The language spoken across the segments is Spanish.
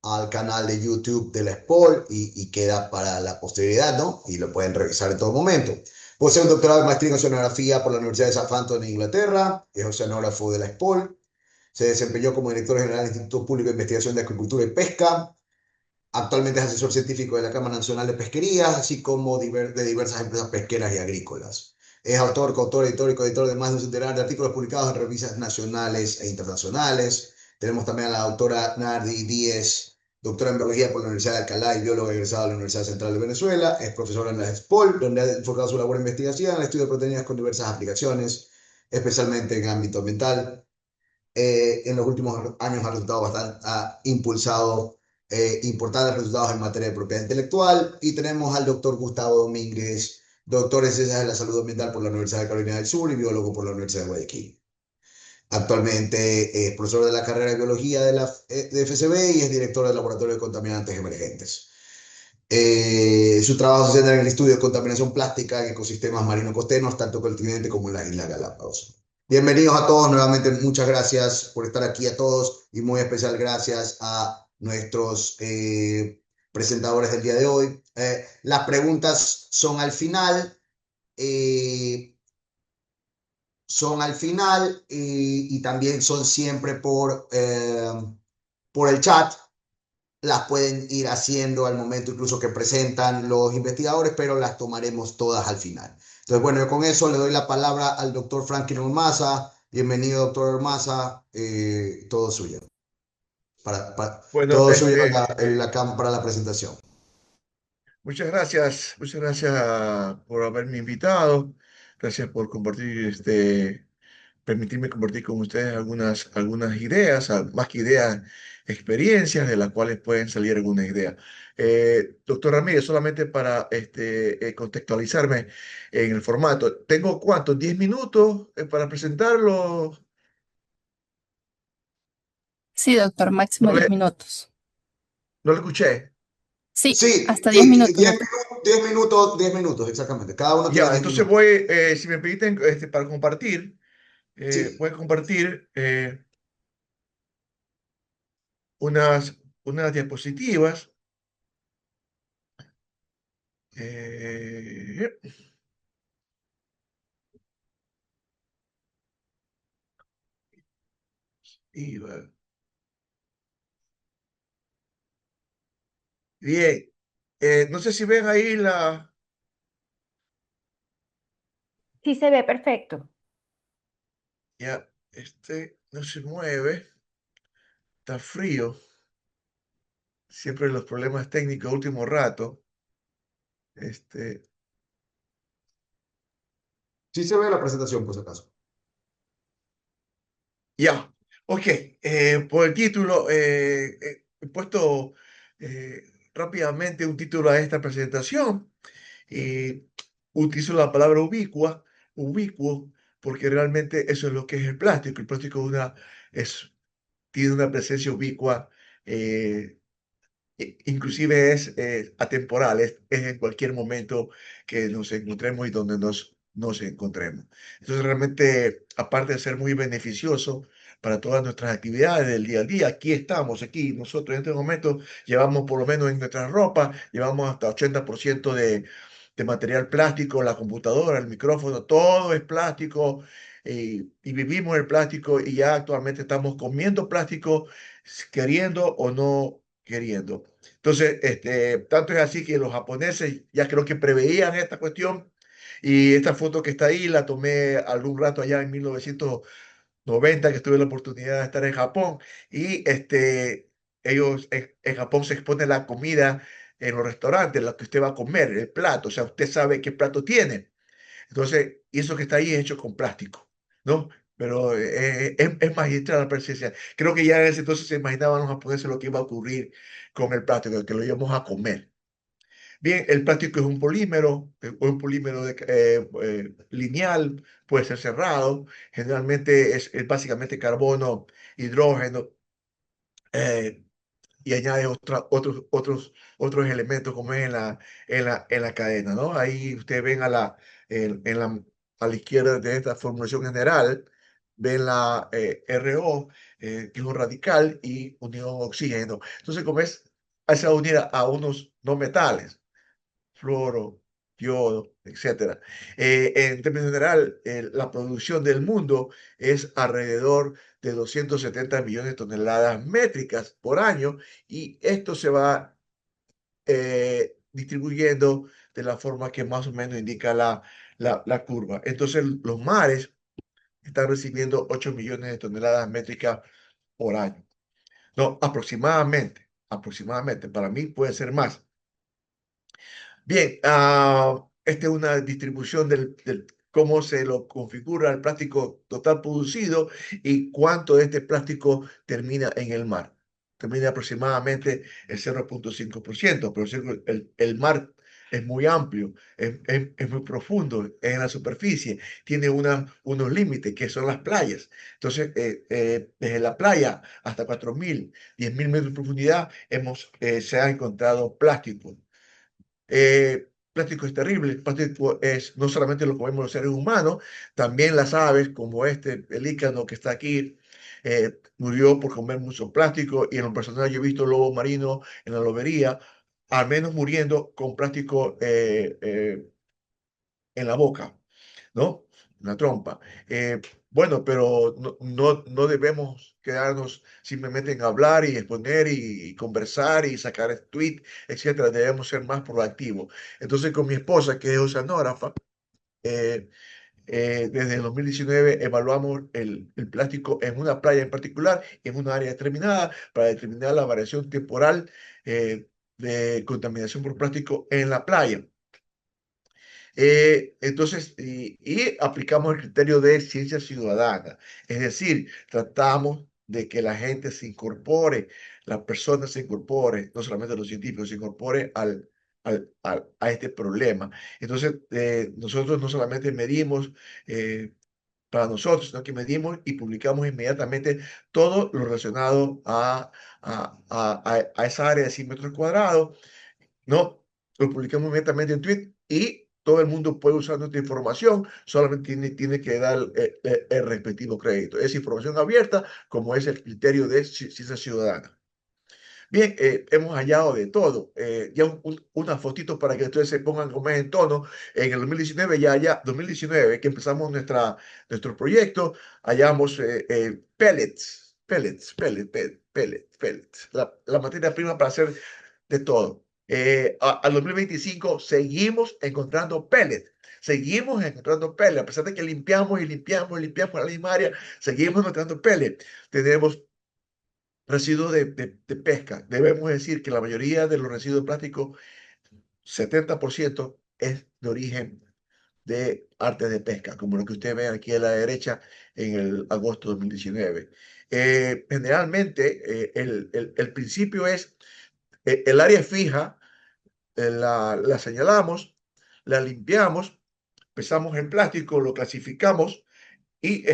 al canal de YouTube de la SPOL y queda para la posteridad, ¿no? Y lo pueden revisar en todo momento. Posee un doctorado en maestría en oceanografía por la Universidad de Southampton en Inglaterra, es oceanógrafo de la SPOL, se desempeñó como director general del Instituto Público de Investigación de Acuicultura y Pesca, actualmente es asesor científico de la Cámara Nacional de Pesquería, así como de diversas empresas pesqueras y agrícolas. Es autor, coautor, editor y coeditor de más de un centenar de artículos publicados en revistas nacionales e internacionales. Tenemos también a la doctora Nardi Díez, doctora en biología por la Universidad de Alcalá y bióloga egresada de la Universidad Central de Venezuela. Es profesora en la SPOL, donde ha enfocado su labor de investigación en el estudio de proteínas con diversas aplicaciones, especialmente en el ámbito ambiental. En los últimos años ha impulsado importantes resultados en materia de propiedad intelectual. Y tenemos al doctor Gustavo Domínguez, doctor en Ciencias de la Salud Ambiental por la Universidad de Carolina del Sur y biólogo por la Universidad de Guayaquil. Actualmente es profesor de la carrera de biología de FCB y es director del Laboratorio de Contaminantes Emergentes. Su trabajo se centra en el estudio de contaminación plástica en ecosistemas marino-costeros, tanto continente como en las Islas Galápagos. Bienvenidos a todos, nuevamente muchas gracias por estar aquí a todos y muy especial gracias a nuestros presentadores del día de hoy. Las preguntas eh, son al final y también son siempre por el chat, las pueden ir haciendo al momento incluso que presentan los investigadores, pero las tomaremos todas al final. Entonces, bueno, con eso le doy la palabra al doctor Franklin Ormaza. Bienvenido, doctor Ormaza. Todo suyo. Bueno, Todo suyo para la presentación. muchas gracias por haberme invitado, gracias por compartir, permitirme compartir con ustedes algunas ideas, más que ideas, experiencias de las cuales pueden salir algunas ideas. Doctor Ramírez, solamente para contextualizarme en el formato, ¿tengo cuántos? ¿10 minutos para presentarlo? Sí, doctor, máximo No 10 le, minutos. no le escuché. Sí, Sí, hasta 10 sí, minutos, doctor. 10 minutos, exactamente. Cada uno tiene Ya, 10 entonces minutos. voy, si me permiten, para compartir. Sí, Voy a compartir unas, unas diapositivas. eh, y, bien, no sé si ven ahí Sí se ve perfecto. ya, no se mueve, está frío, siempre los problemas técnicos último rato. Este, sí se ve la presentación, por si acaso. ya, ok, por el título, he puesto rápidamente un título a esta presentación. Y utilizo la palabra ubicuo, porque realmente eso es lo que es el plástico. El plástico tiene una presencia ubicua, inclusive es atemporal, es en cualquier momento que nos encontremos y donde nos encontremos. Entonces, realmente, aparte de ser muy beneficioso para todas nuestras actividades del día a día, aquí estamos, aquí nosotros en este momento llevamos por lo menos en nuestra ropa, llevamos hasta 80% de material plástico, la computadora, el micrófono, todo es plástico. Y vivimos el plástico y ya actualmente estamos comiendo plástico, queriendo o no queriendo. Entonces, tanto es así que los japoneses ya creo que preveían esta cuestión y esta foto que está ahí la tomé algún rato allá en 1990 que tuve la oportunidad de estar en Japón y ellos en Japón se expone la comida en los restaurantes, lo que usted va a comer, el plato, o sea, usted sabe qué plato tiene. Entonces, y eso que está ahí es hecho con plástico, ¿no? Pero es magistral la presencia. Creo que ya en ese entonces se imaginaban los japoneses lo que iba a ocurrir con el plástico, que lo íbamos a comer. Bien, el plástico es un polímero lineal, puede ser cerrado, generalmente es básicamente carbono, hidrógeno, eh, y añade otros elementos como es en la cadena, ¿no? Ahí ustedes ven a la izquierda de esta formulación general, ven la RO, que es un radical, y unión oxígeno. Entonces, como es, se va a unir a unos no metales, fluoro, yodo, etcétera. En términos general, la producción del mundo es alrededor de 270 millones de toneladas métricas por año, y esto se va distribuyendo de la forma que más o menos indica la curva. Entonces, los mares están recibiendo 8 millones de toneladas métricas por año. No, aproximadamente. Para mí puede ser más. Bien, esta es una distribución del cómo se lo configura el plástico total producido y cuánto de este plástico termina en el mar. Termina aproximadamente el 0,5%, pero el mar es muy amplio, es muy profundo en la superficie, tiene unos límites que son las playas. Entonces, desde la playa hasta 4.000, 10.000 metros de profundidad se ha encontrado plástico. Plástico es terrible, el plástico es, no solamente lo comemos los seres humanos, también las aves, como este pelícano que está aquí, murió por comer mucho plástico, y en lo personal yo he visto lobos marinos en la lobería, al menos muriendo con plástico en la boca, ¿no? En la trompa. Bueno, pero no debemos quedarnos simplemente en hablar y exponer y conversar y sacar tweet, etcétera. Debemos ser más proactivos. Entonces, con mi esposa, que es oceanógrafa, eh, desde el 2019 evaluamos el plástico en una playa en particular, en una área determinada, para determinar la variación temporal de contaminación por plástico en la playa. Entonces, y aplicamos el criterio de ciencia ciudadana, es decir, tratamos de que la gente se incorpore, las personas se incorporen, no solamente los científicos, se incorporen a este problema. Entonces, nosotros no solamente medimos para nosotros, sino que medimos y publicamos inmediatamente todo lo relacionado a esa área de 100 metros cuadrados, ¿no? Lo publicamos inmediatamente en Twitter y todo el mundo puede usar nuestra información, solamente tiene que dar el respectivo crédito. Es información abierta, como es el criterio de ciencia ciudadana. Bien, hemos hallado de todo. Ya unas fotitos para que ustedes se pongan como en tono. En el 2019, 2019, que empezamos nuestro proyecto, hallamos pellets, la materia prima para hacer de todo. Al 2025 seguimos encontrando pellets. Seguimos encontrando pellets, a pesar de que limpiamos la misma área, seguimos encontrando pellets. Tenemos residuos de pesca. Debemos decir que la mayoría de los residuos de plástico, 70%, es de origen de artes de pesca, como lo que ustedes ven aquí a la derecha en el agosto de 2019. Generalmente, el principio es, el área fija, la señalamos, la limpiamos, pesamos el plástico, lo clasificamos y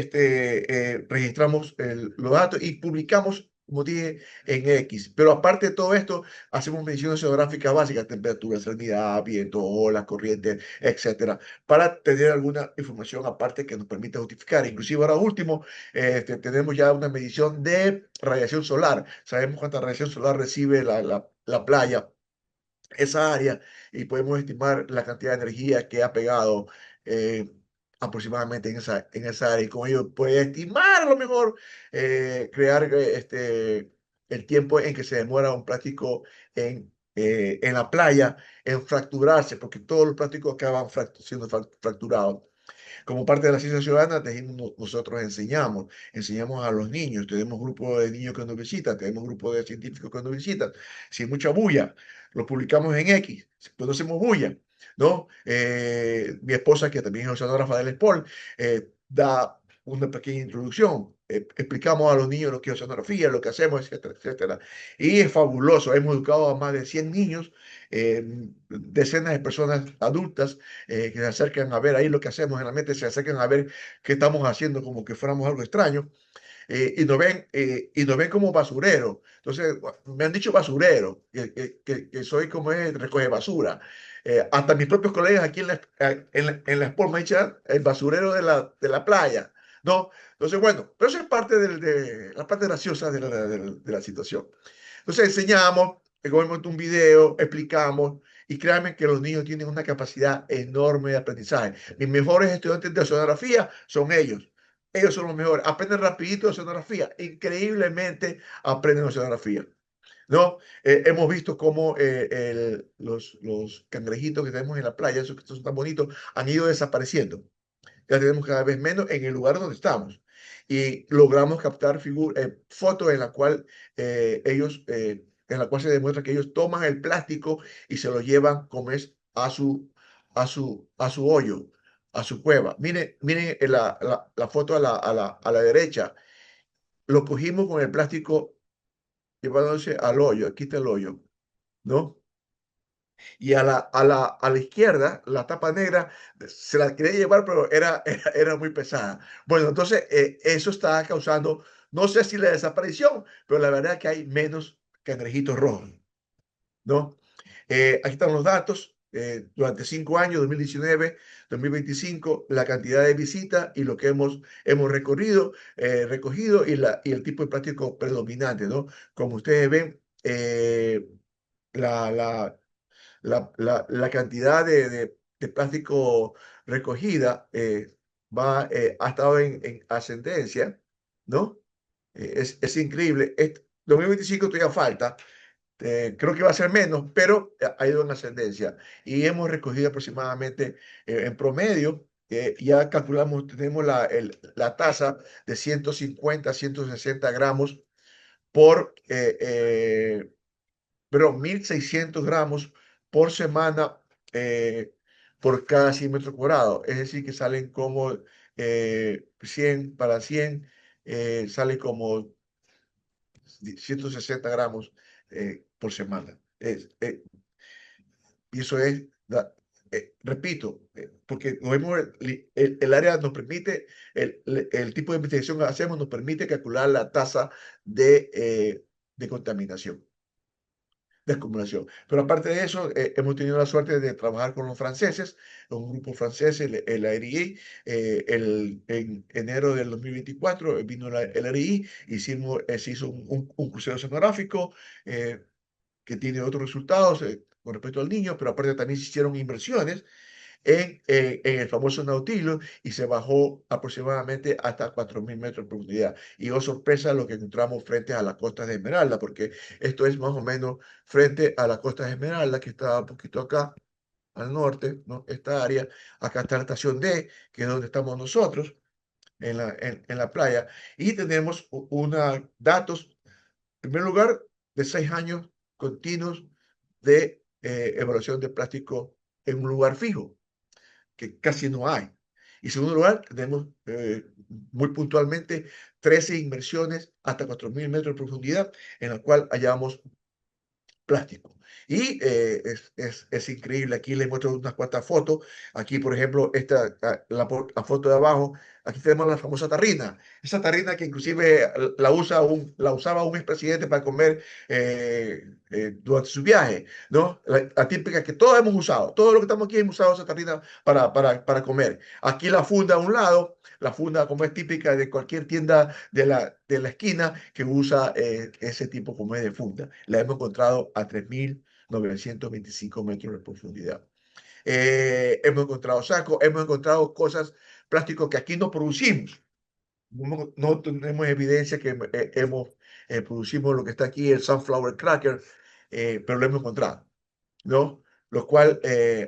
registramos los datos y publicamos, como dije, en X. Pero aparte de todo esto, hacemos mediciones geográficas básicas: temperatura, salinidad, viento, olas, corrientes, etcétera, para tener alguna información aparte que nos permita justificar. Inclusive ahora último, tenemos ya una medición de radiación solar. Sabemos cuánta radiación solar recibe la playa, esa área, y podemos estimar la cantidad de energía que ha pegado aproximadamente en esa área. Y con ello puede estimar a lo mejor, crear el tiempo en que se demora un plástico en la playa en fracturarse, porque todos los plásticos acaban siendo fracturados. Como parte de la ciencia ciudadana, nosotros enseñamos a los niños, tenemos grupos de niños que nos visitan, tenemos grupos de científicos que nos visitan. Si hay mucha bulla, lo publicamos en X, cuando hacemos bulla, ¿no? Mi esposa, que también es oceanógrafa del Sport, da una pequeña introducción. Explicamos a los niños lo que es oceanografía, lo que hacemos, etcétera, etcétera. Y es fabuloso. Hemos educado a más de 100 niños, decenas de personas adultas que se acercan a ver ahí lo que hacemos en la mente, se acercan a ver qué estamos haciendo como que fuéramos algo extraño, y nos ven como basurero. Entonces, me han dicho basurero, que soy como es, recoge basura. Hasta mis propios colegas aquí en la Sport me echan el basurero de la playa, ¿no? Entonces, bueno, pero eso es parte de la parte graciosa de la situación. Entonces enseñamos, vemos un video, explicamos, y créanme que los niños tienen una capacidad enorme de aprendizaje. Mis mejores estudiantes de oceanografía son ellos. Ellos son los mejores. Aprenden rapidito de oceanografía. Increíblemente aprenden oceanografía. ¿No? Hemos visto cómo los cangrejitos que tenemos en la playa, esos que son tan bonitos, han ido desapareciendo. Ya tenemos cada vez menos en el lugar donde estamos. Y logramos captar fotos en la cual en la cual se demuestra que ellos toman el plástico y se lo llevan como es a su hoyo, a su cueva. Miren la foto a la derecha. Lo cogimos con el plástico llevándose al hoyo. Aquí está el hoyo, ¿no? Y a la izquierda, la tapa negra, se la quería llevar, pero era muy pesada. Bueno, entonces eso está causando, no sé si la desaparición, pero la verdad que hay menos cangrejitos rojos, ¿no? Aquí están los datos. Durante 5 años, 2019, 2025, la cantidad de visitas y lo que hemos recogido y el tipo de plástico predominante, ¿no? Como ustedes ven, la, la, la cantidad de plástico recogida ha estado en ascendencia, ¿no? Es increíble. 2025 todavía falta, creo que va a ser menos, pero ha ido en ascendencia y hemos recogido aproximadamente en promedio. Ya calculamos, tenemos la tasa de 150, 160 gramos por pero 1.600 gramos por semana por cada 100 metros cuadrados. Es decir, que salen como 100 para 100, sale como 160 gramos por semana. Y eso es, repito, porque el área nos permite, el tipo de investigación que hacemos nos permite calcular la tasa de contaminación de acumulación. Pero aparte de eso, hemos tenido la suerte de trabajar con los franceses, un grupo francés, el ARI, en enero del 2024 vino el ARI, se hizo un crucero oceanográfico que tiene otros resultados con respecto al niño, pero aparte también se hicieron inversiones en el famoso Nautilus y se bajó aproximadamente hasta 4.000 metros de profundidad. Y oh sorpresa lo que encontramos frente a la costa de Esmeralda, porque esto es más o menos frente a la costa de Esmeralda, que está un poquito acá al norte, ¿no? Esta área. Acá está la estación D, que es donde estamos nosotros, en la playa. Y tenemos datos, en primer lugar, de 6 años continuos de evaluación de plástico en un lugar fijo que casi no hay. Y en segundo lugar, tenemos muy puntualmente 13 inmersiones hasta 4.000 metros de profundidad en la cual hallamos plástico. Y es increíble. Aquí les muestro unas cuantas fotos. Aquí, por ejemplo, la foto de abajo, aquí tenemos la famosa tarrina. Esa tarrina que inclusive la usaba un expresidente para comer durante su viaje, ¿no? La típica que todos hemos usado. Todo lo que estamos aquí hemos usado esa tarrina para comer. Aquí la funda a un lado. La funda, como es típica de cualquier tienda de la esquina que usa ese tipo como es de funda. La hemos encontrado a 3.925 metros de profundidad. Hemos encontrado sacos, hemos encontrado cosas, plásticos que aquí no producimos. No tenemos evidencia que producimos lo que está aquí, el sunflower cracker, pero lo hemos encontrado, ¿no? Lo cual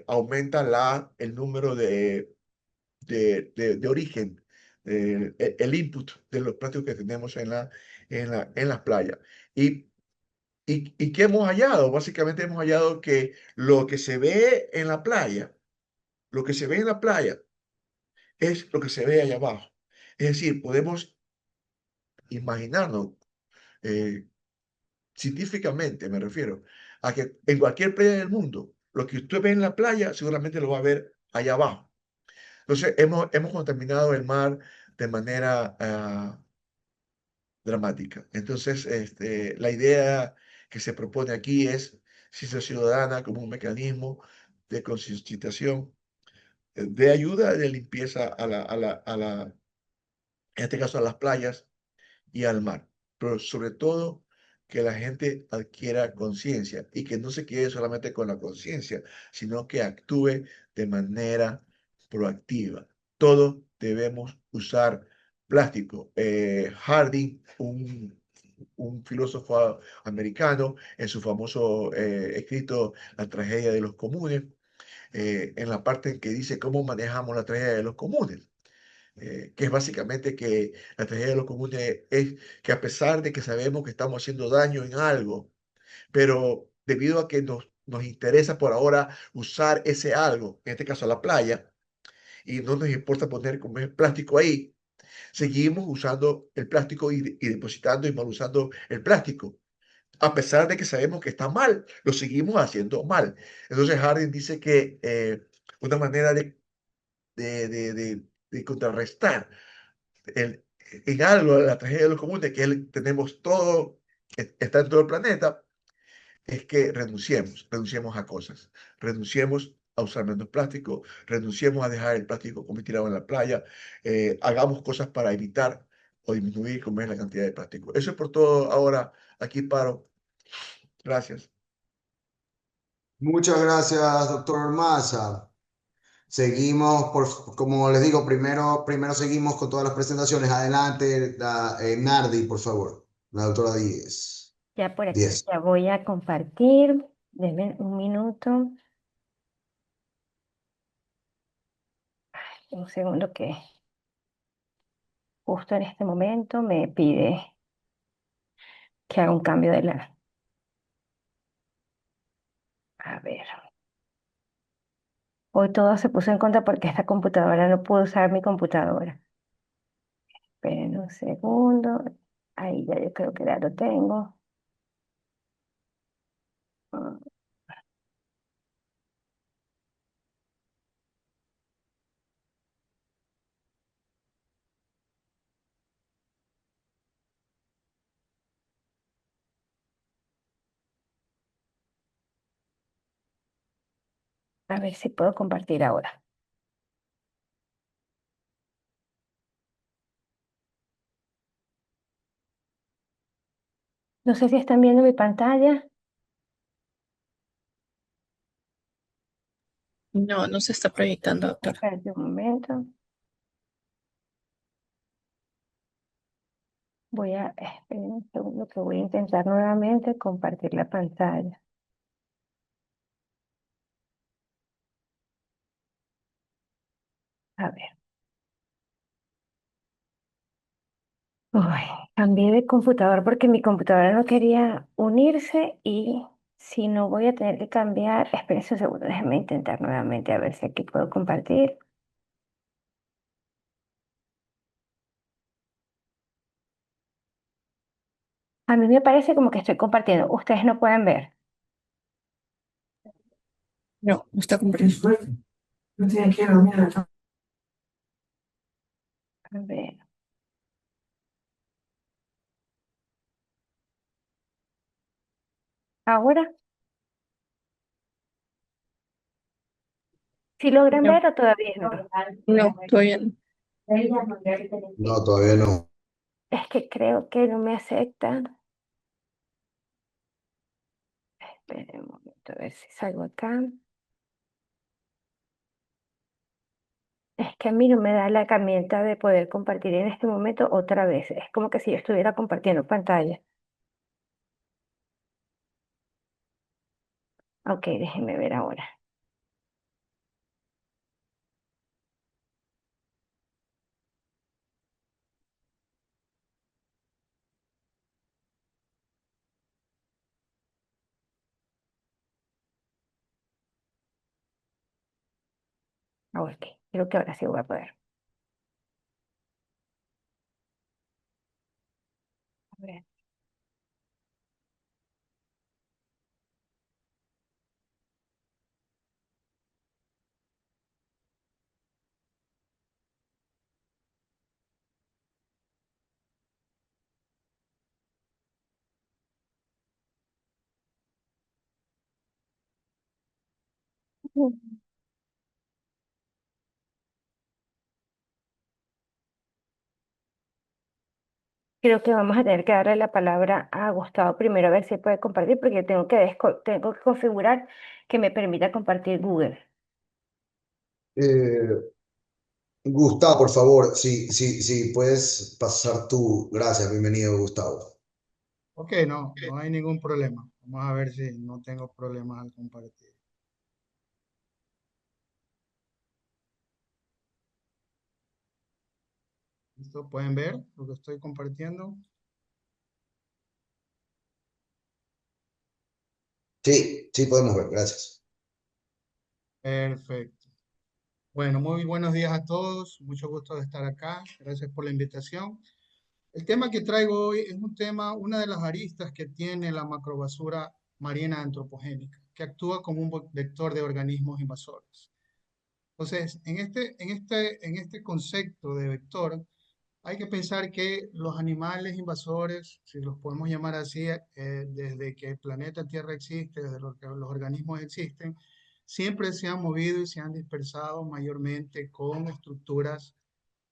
aumenta el número de origen, el input de los plásticos que tenemos en las playas. ¿Y qué hemos hallado? Básicamente hemos hallado que lo que se ve en la playa, lo que se ve en la playa es lo que se ve allá abajo. Es decir, podemos imaginarnos, eh, científicamente me refiero, a que en cualquier playa del mundo, lo que usted ve en la playa seguramente lo va a ver allá abajo. Entonces, hemos contaminado el mar de manera dramática. Entonces, la idea que se propone aquí es ciencia ciudadana como un mecanismo de concientización, de ayuda de limpieza en este caso a las playas y al mar, pero sobre todo que la gente adquiera conciencia y que no se quede solamente con la conciencia, sino que actúe de manera proactiva. Todos debemos usar plástico. Harding, un filósofo americano, en su famoso escrito La tragedia de los comunes, en la parte en que dice cómo manejamos la tragedia de los comunes, que es básicamente que la tragedia de los comunes es que a pesar de que sabemos que estamos haciendo daño en algo, pero debido a que nos interesa por ahora usar ese algo, en este caso la playa, y no nos importa poner como es plástico ahí, seguimos usando el plástico y depositando y mal usando el plástico. A pesar de que sabemos que está mal, lo seguimos haciendo mal. Entonces Harding dice que una manera de contrarrestar el, en algo la tragedia de los comunes, que tenemos todo, está en todo el planeta, es que renunciemos a cosas, renunciemos a usar menos plástico, renunciemos a dejar el plástico como tirado en la playa, hagamos cosas para evitar o disminuir como es la cantidad de plástico. Eso es por todo ahora. Aquí paro. Gracias. Muchas gracias, doctor Maza. Seguimos, como les digo, primero seguimos con todas las presentaciones. Adelante, Nardi, por favor. La doctora Díez. Ya por aquí, 10. ya voy a compartir. Denme un minuto, un segundo que justo en este momento me pide que haga un cambio de la... A ver. Hoy todo se puso en contra porque esta computadora no pudo usar mi computadora. Esperen un segundo. Ahí ya yo creo que ya lo tengo. Ah, a ver si puedo compartir ahora. No sé si están viendo mi pantalla. No, no se está proyectando, doctor. Espérate un momento. Esperen un segundo que voy a intentar nuevamente compartir la pantalla. A ver. Uy, cambié de computador porque mi computadora no quería unirse y si no voy a tener que cambiar, espérense un segundo, déjenme intentar nuevamente a ver si aquí puedo compartir. A mí me parece como que estoy compartiendo. Ustedes no pueden ver. No, no está cumpliendo. A ver. Ahora, ¿si logran No, ver o todavía no? no, todavía no. No, todavía no. Es que creo que no me aceptan. Esperen un momento, a ver si salgo acá. Es que a mí no me da la herramienta de poder compartir en este momento otra vez. Es como que si yo estuviera compartiendo pantalla. Ok, déjenme ver ahora. Ok, creo que ahora sí voy a poder. A ver. Creo que vamos a tener que darle la palabra a Gustavo primero a ver si puede compartir, porque tengo que configurar que me permita compartir Google. Eh, Gustavo, por favor, si puedes pasar tú. Gracias, bienvenido, Gustavo. Ok, no hay ningún problema. Vamos a ver si no tengo problemas al compartir. ¿Listo? ¿Pueden ver lo que estoy compartiendo? Sí, podemos ver, gracias. Perfecto. Bueno, muy buenos días a todos. Mucho gusto de estar acá. Gracias por la invitación. El tema que traigo hoy es un tema, una de las aristas que tiene la macrobasura marina antropogénica, que actúa como un vector de organismos invasores. Entonces, en este concepto de vector, hay que pensar que los animales invasores, si los podemos llamar así, desde que el planeta Tierra existe, desde que los organismos existen, siempre se han movido y se han dispersado mayormente con estructuras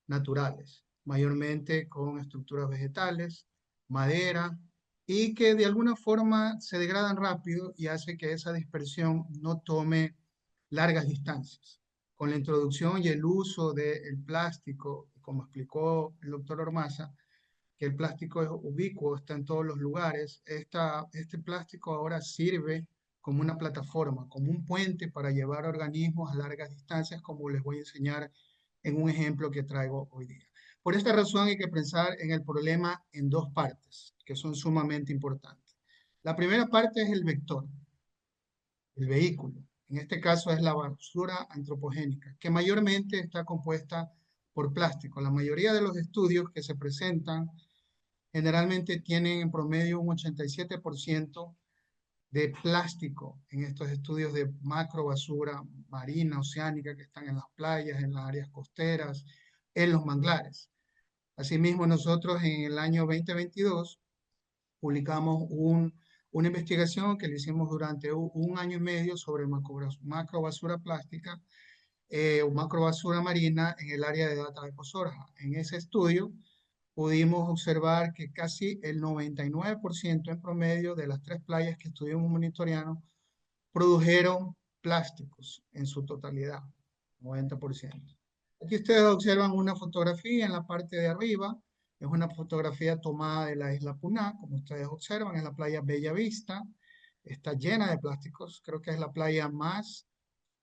naturales, mayormente con estructuras vegetales, madera, y que de alguna forma se degradan rápido y hace que esa dispersión no tome largas distancias. Con la introducción y el uso del plástico, como explicó el doctor Ormaza, que el plástico es ubicuo, está en todos los lugares, este plástico ahora sirve como una plataforma, como un puente para llevar organismos a largas distancias, como les voy a enseñar en un ejemplo que traigo hoy día. Por esta razón hay que pensar en el problema en dos partes, que son sumamente importantes. La primera parte es el vector, el vehículo. En este caso es la basura antropogénica, que mayormente está compuesta por plástico. La mayoría de los estudios que se presentan generalmente tienen en promedio un 87% de plástico en estos estudios de macrobasura marina, oceánica, que están en las playas, en las áreas costeras, en los manglares. Asimismo, nosotros en el año 2022 publicamos una investigación que le hicimos durante un año y medio sobre macrobasura plástica o macrobasura marina en el área de Data de Cosorja. En ese estudio pudimos observar que casi el 99% en promedio de las 3 playas que estuvimos monitoreando produjeron plásticos en su totalidad, 90%. Aquí ustedes observan una fotografía en la parte de arriba, es una fotografía tomada de la isla Puná, como ustedes observan, es la playa Bella Vista, está llena de plásticos, creo que es la playa más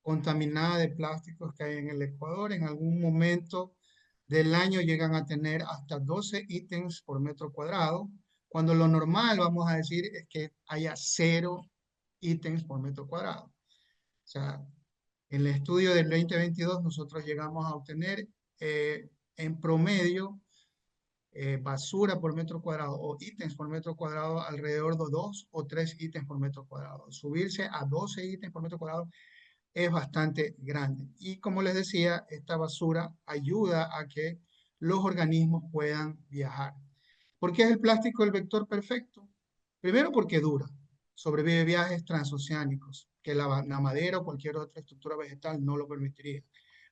contaminada de plásticos que hay en el Ecuador. En algún momento del año llegan a tener hasta 12 ítems por metro cuadrado, cuando lo normal, vamos a decir, es que haya 0 ítems por metro cuadrado. O sea, en el estudio del 2022 nosotros llegamos a obtener en promedio basura por metro cuadrado o ítems por metro cuadrado alrededor de 2 o 3 ítems por metro cuadrado. Subirse a 12 ítems por metro cuadrado es bastante grande. Y como les decía, esta basura ayuda a que los organismos puedan viajar. ¿Por qué es el plástico el vector perfecto? Primero porque dura, sobrevive viajes transoceánicos, que la madera o cualquier otra estructura vegetal no lo permitiría.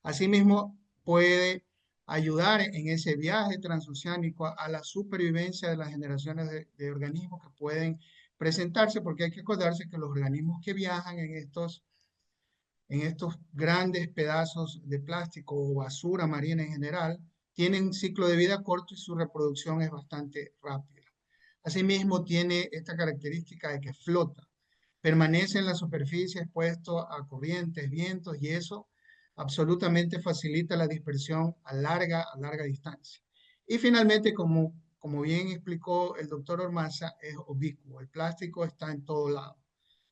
Asimismo, puede ayudar en ese viaje transoceánico a la supervivencia de las generaciones de organismos que pueden presentarse, porque hay que acordarse que los organismos que viajan en estos grandes pedazos de plástico o basura marina en general, tienen un ciclo de vida corto y su reproducción es bastante rápida. Asimismo, tiene esta característica de que flota, permanece en la superficie expuesto a corrientes, vientos, y eso absolutamente facilita la dispersión a larga distancia. Y finalmente, como bien explicó el doctor Ormaza, es ubicuo. El plástico está en todo lado,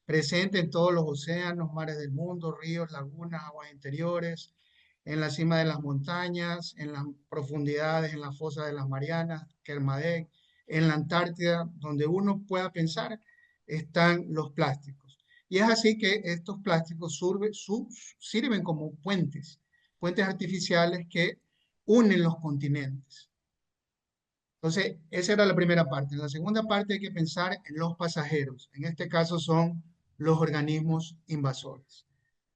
presente en todos los océanos, mares del mundo, ríos, lagunas, aguas interiores, en la cima de las montañas, en las profundidades, en la fosa de las Marianas, Kermadec, en la Antártida, donde uno pueda pensar, están los plásticos. Y es así que estos plásticos sirven como puentes, puentes artificiales que unen los continentes. Entonces, esa era la primera parte. En la segunda parte hay que pensar en los pasajeros. En este caso son los organismos invasores.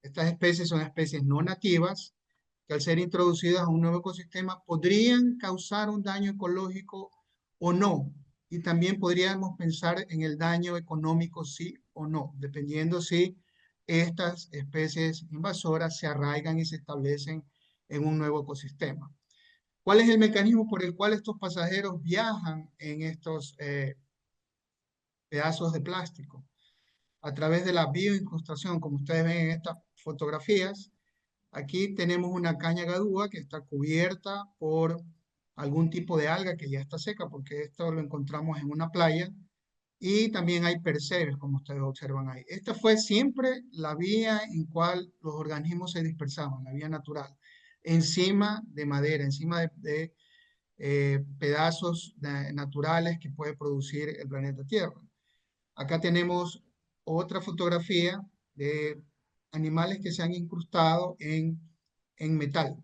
Estas especies son especies no nativas que al ser introducidas a un nuevo ecosistema podrían causar un daño ecológico o no. Y también podríamos pensar en el daño económico, sí o no, dependiendo si estas especies invasoras se arraigan y se establecen en un nuevo ecosistema. ¿Cuál es el mecanismo por el cual estos pasajeros viajan en estos pedazos de plástico? A través de la bioincrustación, como ustedes ven en estas fotografías. Aquí tenemos una caña gadúa que está cubierta por algún tipo de alga que ya está seca, porque esto lo encontramos en una playa, y también hay percebes, como ustedes observan ahí. Esta fue siempre la vía en cual los organismos se dispersaban, la vía natural, encima de madera, encima de pedazos naturales que puede producir el planeta Tierra. Acá tenemos otra fotografía de animales que se han incrustado en metal.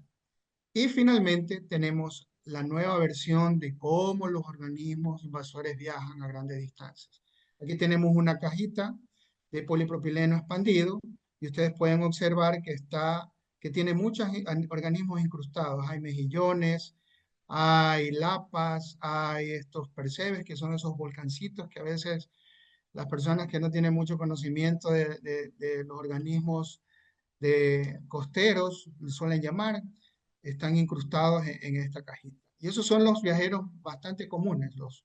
Y finalmente tenemos la nueva versión de cómo los organismos invasores viajan a grandes distancias. Aquí tenemos una cajita de polipropileno expandido y ustedes pueden observar que tiene muchos organismos incrustados. Hay mejillones, hay lapas, hay estos percebes, que son esos volcancitos que a veces las personas que no tienen mucho conocimiento de los organismos costeros, suelen llamar, están incrustados en esta cajita. Y esos son los viajeros bastante comunes, los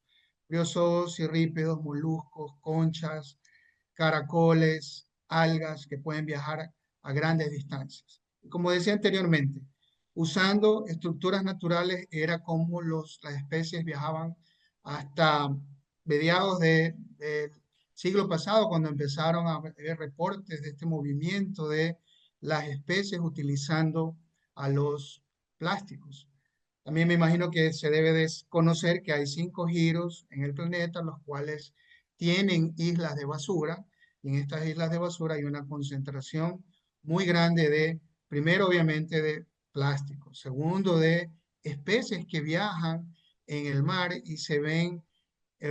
briozoos, cirrípedos, moluscos, conchas, caracoles, algas que pueden viajar a grandes distancias. Y como decía anteriormente, usando estructuras naturales era como las especies viajaban hasta mediados del siglo pasado, cuando empezaron a ver reportes de este movimiento de las especies utilizando a los plásticos. También me imagino que se debe de conocer que hay 5 giros en el planeta, los cuales tienen islas de basura, y en estas islas de basura hay una concentración muy grande de, primero obviamente de plástico, segundo de especies que viajan en el mar y se ven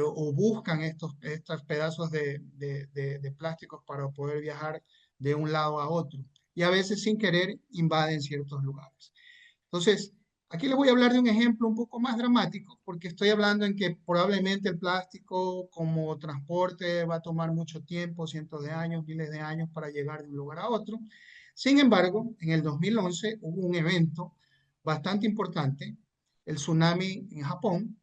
o buscan estos pedazos de plásticos para poder viajar de un lado a otro. Y a veces sin querer invaden ciertos lugares. Entonces, aquí les voy a hablar de un ejemplo un poco más dramático, porque estoy hablando en que probablemente el plástico como transporte va a tomar mucho tiempo, cientos de años, miles de años para llegar de un lugar a otro. Sin embargo, en el 2011 hubo un evento bastante importante, el tsunami en Japón.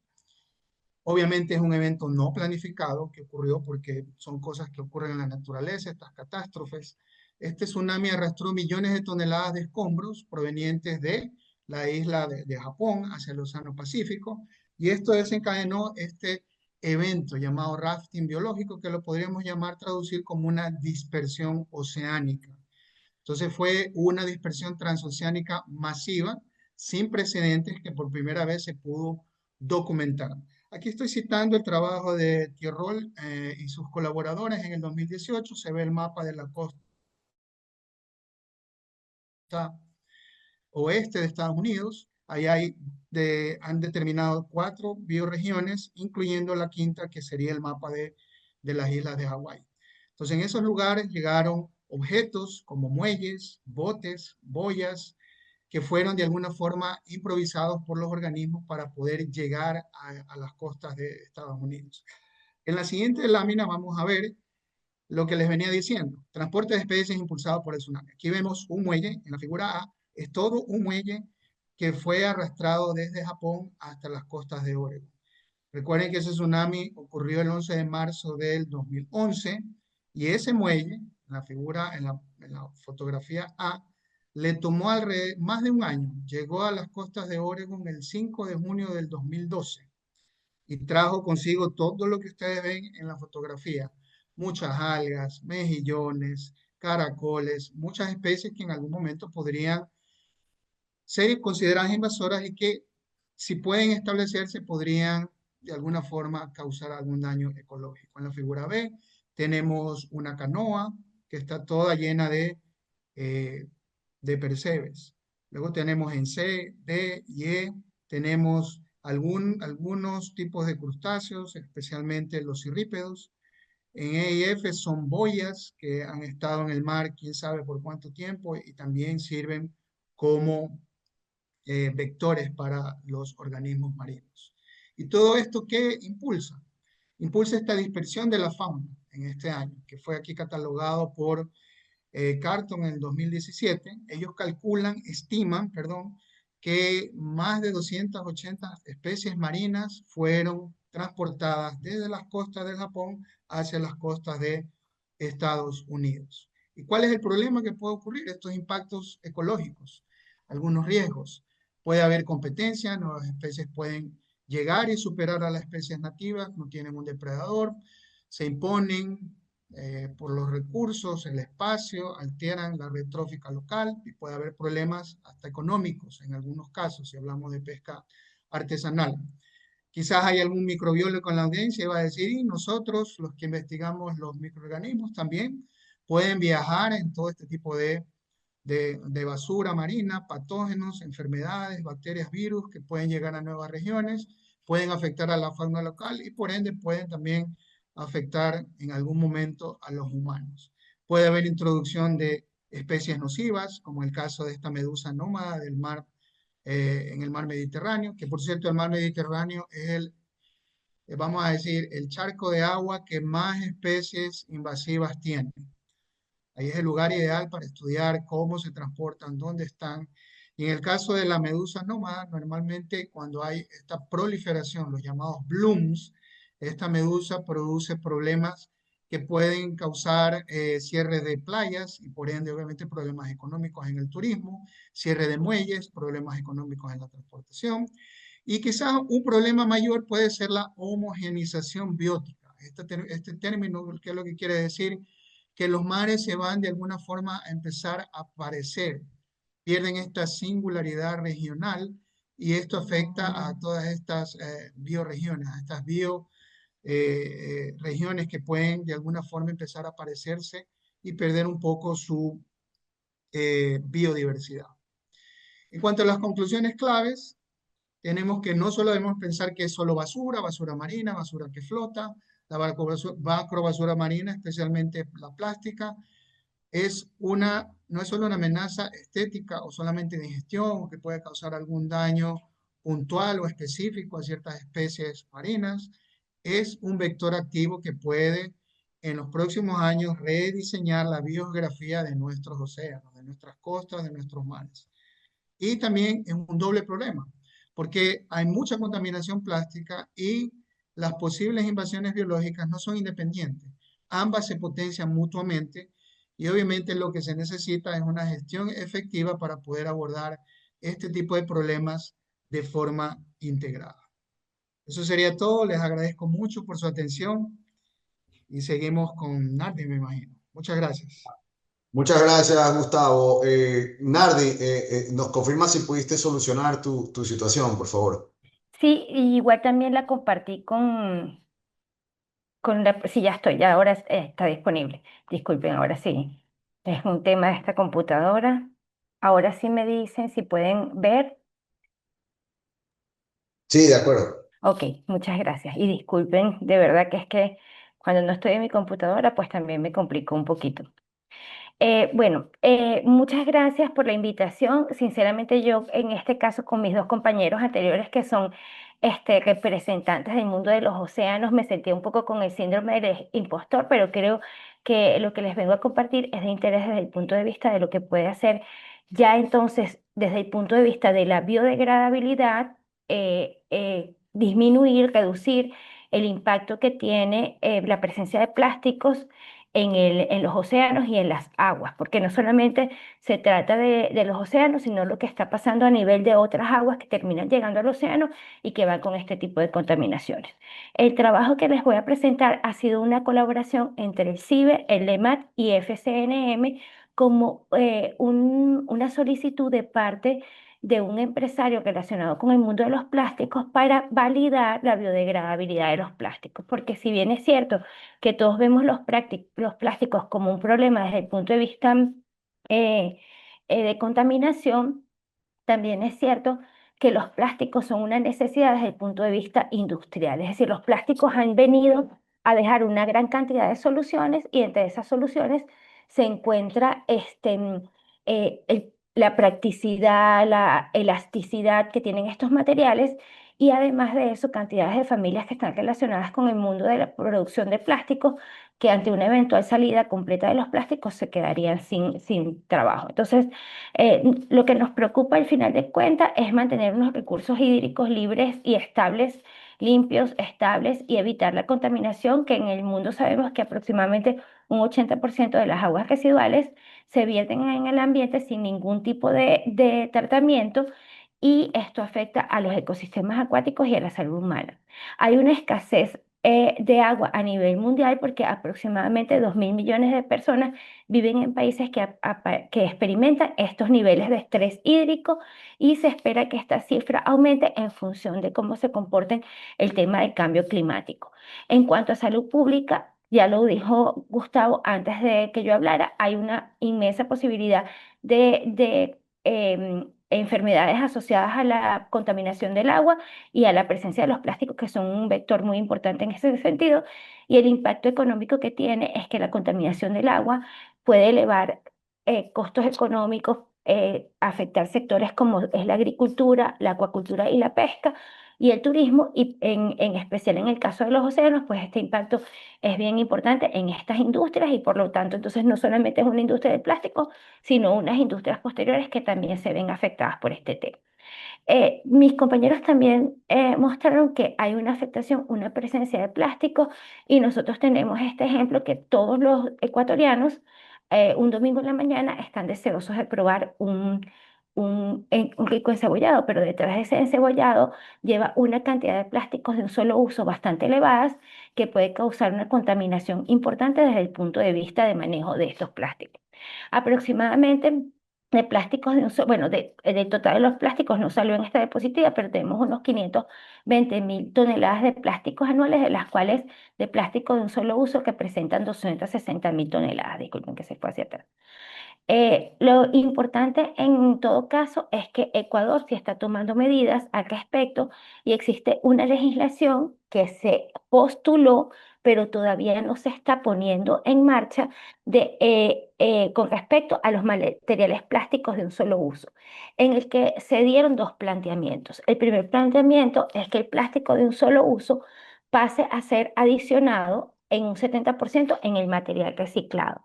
Obviamente es un evento no planificado que ocurrió porque son cosas que ocurren en la naturaleza, estas catástrofes. Este tsunami arrastró millones de toneladas de escombros provenientes de la isla de Japón hacia el Océano Pacífico, y esto desencadenó este evento llamado rafting biológico, que lo podríamos llamar, traducir como una dispersión oceánica. Entonces fue una dispersión transoceánica masiva, sin precedentes, que por primera vez se pudo documentar. Aquí estoy citando el trabajo de Thierrol y sus colaboradores en el 2018. Se ve el mapa de la costa oeste de Estados Unidos. Ahí han determinado 4 bioregiones, incluyendo la quinta, que sería el mapa de las islas de Hawái. Entonces, en esos lugares llegaron objetos como muelles, botes, boyas, que fueron de alguna forma improvisados por los organismos para poder llegar a las costas de Estados Unidos. En la siguiente lámina vamos a ver lo que les venía diciendo: transporte de especies impulsado por el tsunami. Aquí vemos un muelle, en la figura A, es todo un muelle que fue arrastrado desde Japón hasta las costas de Oregon. Recuerden que ese tsunami ocurrió el 11 de marzo del 2011, y ese muelle, en la figura, en la fotografía A, le tomó más de un año. Llegó a las costas de Oregon el 5 de junio del 2012 y trajo consigo todo lo que ustedes ven en la fotografía: muchas algas, mejillones, caracoles, muchas especies que en algún momento podrían ser consideradas invasoras y que, si pueden establecerse, podrían de alguna forma causar algún daño ecológico. En la figura B tenemos una canoa que está toda llena eh, de percebes. Luego tenemos en C, D y E, tenemos algunos tipos de crustáceos, especialmente los cirrípedos. En E y F son boyas que han estado en el mar quién sabe por cuánto tiempo y también sirven como vectores para los organismos marinos. ¿Y todo esto qué impulsa? Impulsa esta dispersión de la fauna en este año, que fue aquí catalogado por Carton en el 2017. Ellos estiman, perdón, que más de 280 especies marinas fueron transportadas desde las costas del Japón hacia las costas de Estados Unidos. ¿Y cuál es el problema que puede ocurrir? Estos impactos ecológicos, algunos riesgos. Puede haber competencia, nuevas especies pueden llegar y superar a las especies nativas, no tienen un depredador, se imponen por los recursos, el espacio, alteran la red trófica local y puede haber problemas hasta económicos en algunos casos, si hablamos de pesca artesanal. Quizás hay algún microbiólogo en la audiencia y va a decir, y nosotros, los que investigamos los microorganismos, también pueden viajar en todo este tipo de basura marina, patógenos, enfermedades, bacterias, virus que pueden llegar a nuevas regiones, pueden afectar a la fauna local y por ende pueden también afectar en algún momento a los humanos. Puede haber introducción de especies nocivas, como el caso de esta medusa nómada del mar, en el mar Mediterráneo, que por cierto el mar Mediterráneo es vamos a decir, el charco de agua que más especies invasivas tiene. Ahí es el lugar ideal para estudiar cómo se transportan, dónde están. Y en el caso de la medusa nómada, normalmente cuando hay esta proliferación, los llamados blooms, esta medusa produce problemas que pueden causar cierre de playas y por ende obviamente problemas económicos en el turismo, cierre de muelles, problemas económicos en la transportación. Y quizás un problema mayor puede ser la homogenización biótica. Este término, ¿qué es lo que quiere decir? Que los mares se van de alguna forma a empezar a parecer, pierden esta singularidad regional y esto afecta a todas estas bioregiones, a estas bioregiones que pueden de alguna forma empezar a parecerse y perder un poco su biodiversidad. En cuanto a las conclusiones claves, tenemos que no solo debemos pensar que es solo basura, basura marina, basura que flota, la macrobasura marina, especialmente la plástica, no es solo una amenaza estética o solamente de ingestión que puede causar algún daño puntual o específico a ciertas especies marinas, es un vector activo que puede en los próximos años rediseñar la biogeografía de nuestros océanos, de nuestras costas, de nuestros mares. Y también es un doble problema, porque hay mucha contaminación plástica y las posibles invasiones biológicas no son independientes. Ambas se potencian mutuamente y obviamente lo que se necesita es una gestión efectiva para poder abordar este tipo de problemas de forma integrada. Eso sería todo. Les agradezco mucho por su atención y seguimos con Nardi, me imagino. Muchas gracias. Muchas gracias, Gustavo. Nardi, ¿nos confirma si pudiste solucionar tu situación, por favor? Sí, y igual también la compartí con la, sí, ya estoy, ya ahora está disponible. Disculpen, ahora sí. Es un tema de esta computadora. Ahora sí me dicen si pueden ver. Sí, de acuerdo. Ok, muchas gracias. Y disculpen, de verdad que es que cuando no estoy en mi computadora, pues también me complicó un poquito. Bueno, muchas gracias por la invitación. Sinceramente, yo en este caso con mis dos compañeros anteriores que son representantes del mundo de los océanos, me sentí un poco con el síndrome del impostor, pero creo que lo que les vengo a compartir es de interés desde el punto de vista de lo que puede hacer ya entonces desde el punto de vista de la biodegradabilidad, disminuir, reducir el impacto que tiene la presencia de plásticos en los océanos y en las aguas, porque no solamente se trata de los océanos, sino lo que está pasando a nivel de otras aguas que terminan llegando al océano y que van con este tipo de contaminaciones. El trabajo que les voy a presentar ha sido una colaboración entre el CIBE, el LEMAT y FCNM como una solicitud de parte de un empresario relacionado con el mundo de los plásticos para validar la biodegradabilidad de los plásticos, porque si bien es cierto que todos vemos los plásticos como un problema desde el punto de vista eh, de contaminación, también es cierto que los plásticos son una necesidad desde el punto de vista industrial. Es decir, los plásticos han venido a dejar una gran cantidad de soluciones y entre esas soluciones se encuentra la practicidad, la elasticidad que tienen estos materiales y además de eso, cantidades de familias que están relacionadas con el mundo de la producción de plásticos, que ante una eventual salida completa de los plásticos se quedarían sin trabajo. Entonces, lo que nos preocupa al final de cuentas es mantener unos recursos hídricos libres y estables, limpios, estables, y evitar la contaminación, que en el mundo sabemos que aproximadamente un 80% de las aguas residuales se vierten en el ambiente sin ningún tipo de tratamiento, y esto afecta a los ecosistemas acuáticos y a la salud humana. Hay una escasez de agua a nivel mundial porque aproximadamente 2.000 millones de personas viven en países que experimentan estos niveles de estrés hídrico, y se espera que esta cifra aumente en función de cómo se comporten el tema del cambio climático. En cuanto a salud pública, ya lo dijo Gustavo antes de que yo hablara, hay una inmensa posibilidad de enfermedades asociadas a la contaminación del agua y a la presencia de los plásticos, que son un vector muy importante en ese sentido. Y el impacto económico que tiene es que la contaminación del agua puede elevar costos económicos, afectar sectores como es la agricultura, la acuacultura y la pesca y el turismo, y en especial en el caso de los océanos, pues este impacto es bien importante en estas industrias, y por lo tanto, entonces no solamente es una industria de plástico, sino unas industrias posteriores que también se ven afectadas por este tema. Mis compañeros también mostraron que hay una afectación, una presencia de plástico, y nosotros tenemos este ejemplo que todos los ecuatorianos un domingo en la mañana están deseosos de probar un rico encebollado, pero detrás de ese encebollado lleva una cantidad de plásticos de un solo uso bastante elevadas, que puede causar una contaminación importante desde el punto de vista de manejo de estos plásticos. Aproximadamente de plásticos bueno, del total de los plásticos no salió en esta diapositiva, pero tenemos unos 520.000 toneladas de plásticos anuales, de las cuales de plástico de un solo uso que presentan 260.000 toneladas. Disculpen que se fue hacia atrás. Lo importante en todo caso es que Ecuador sí está tomando medidas al respecto, y existe una legislación que se postuló, pero todavía no se está poniendo en marcha con respecto a los materiales plásticos de un solo uso, en el que se dieron dos planteamientos. El primer planteamiento es que el plástico de un solo uso pase a ser adicionado en un 70% en el material reciclado,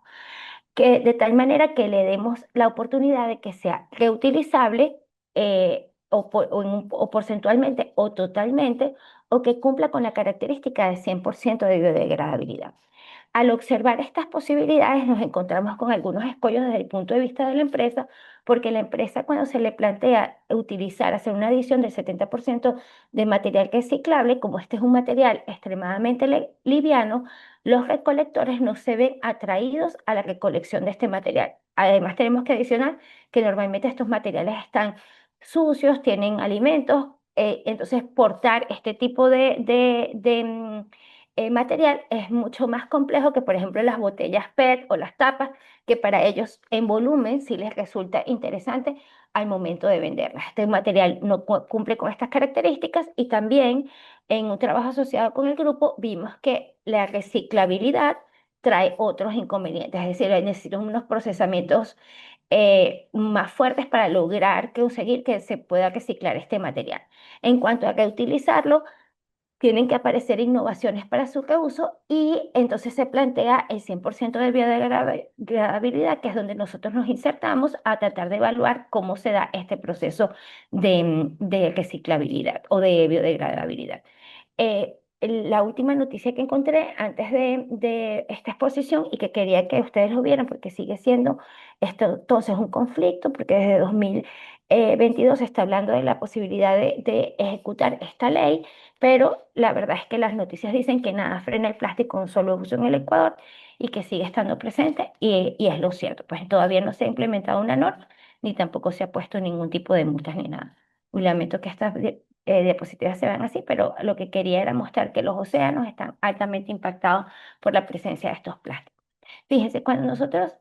que de tal manera que le demos la oportunidad de que sea reutilizable, o porcentualmente o totalmente, o que cumpla con la característica de 100% de biodegradabilidad. Al observar estas posibilidades nos encontramos con algunos escollos desde el punto de vista de la empresa, porque la empresa, cuando se le plantea hacer una adición del 70% de material reciclable, como este es un material extremadamente liviano, los recolectores no se ven atraídos a la recolección de este material. Además, tenemos que adicionar que normalmente estos materiales están sucios, tienen alimentos, entonces portar este tipo de material es mucho más complejo que, por ejemplo, las botellas PET o las tapas, que para ellos en volumen sí les resulta interesante al momento de venderlas. Este material no cumple con estas características, y también en un trabajo asociado con el grupo vimos que la reciclabilidad trae otros inconvenientes, es decir, necesitan unos procesamientos más fuertes para lograr conseguir que se pueda reciclar este material. En cuanto a reutilizarlo, tienen que aparecer innovaciones para su reuso, y entonces se plantea el 100% de biodegradabilidad, que es donde nosotros nos insertamos a tratar de evaluar cómo se da este proceso de reciclabilidad o de biodegradabilidad. La última noticia que encontré antes de esta exposición, y que quería que ustedes lo vieran porque sigue siendo esto entonces un conflicto, porque desde 2022 se está hablando de la posibilidad de ejecutar esta ley, pero la verdad es que las noticias dicen que nada frena el plástico en un solo uso en el Ecuador, y que sigue estando presente, y es lo cierto, pues todavía no se ha implementado una norma, ni tampoco se ha puesto ningún tipo de multas ni nada. Lamento que estas diapositivas se vean así, pero lo que quería era mostrar que los océanos están altamente impactados por la presencia de estos plásticos. Fíjense, cuando nosotros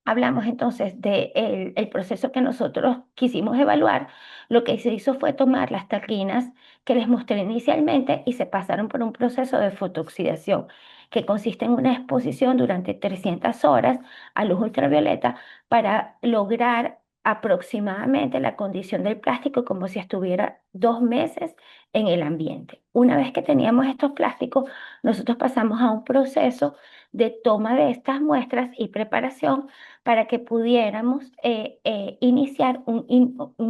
hablamos entonces del el proceso que nosotros quisimos evaluar, lo que se hizo fue tomar las tarrinas que les mostré inicialmente y se pasaron por un proceso de fotooxidación, que consiste en una exposición durante 300 horas a luz ultravioleta para lograr aproximadamente la condición del plástico como si estuviera 2 meses en el ambiente. Una vez que teníamos estos plásticos, nosotros pasamos a un proceso de toma de estas muestras y preparación para que pudiéramos iniciar un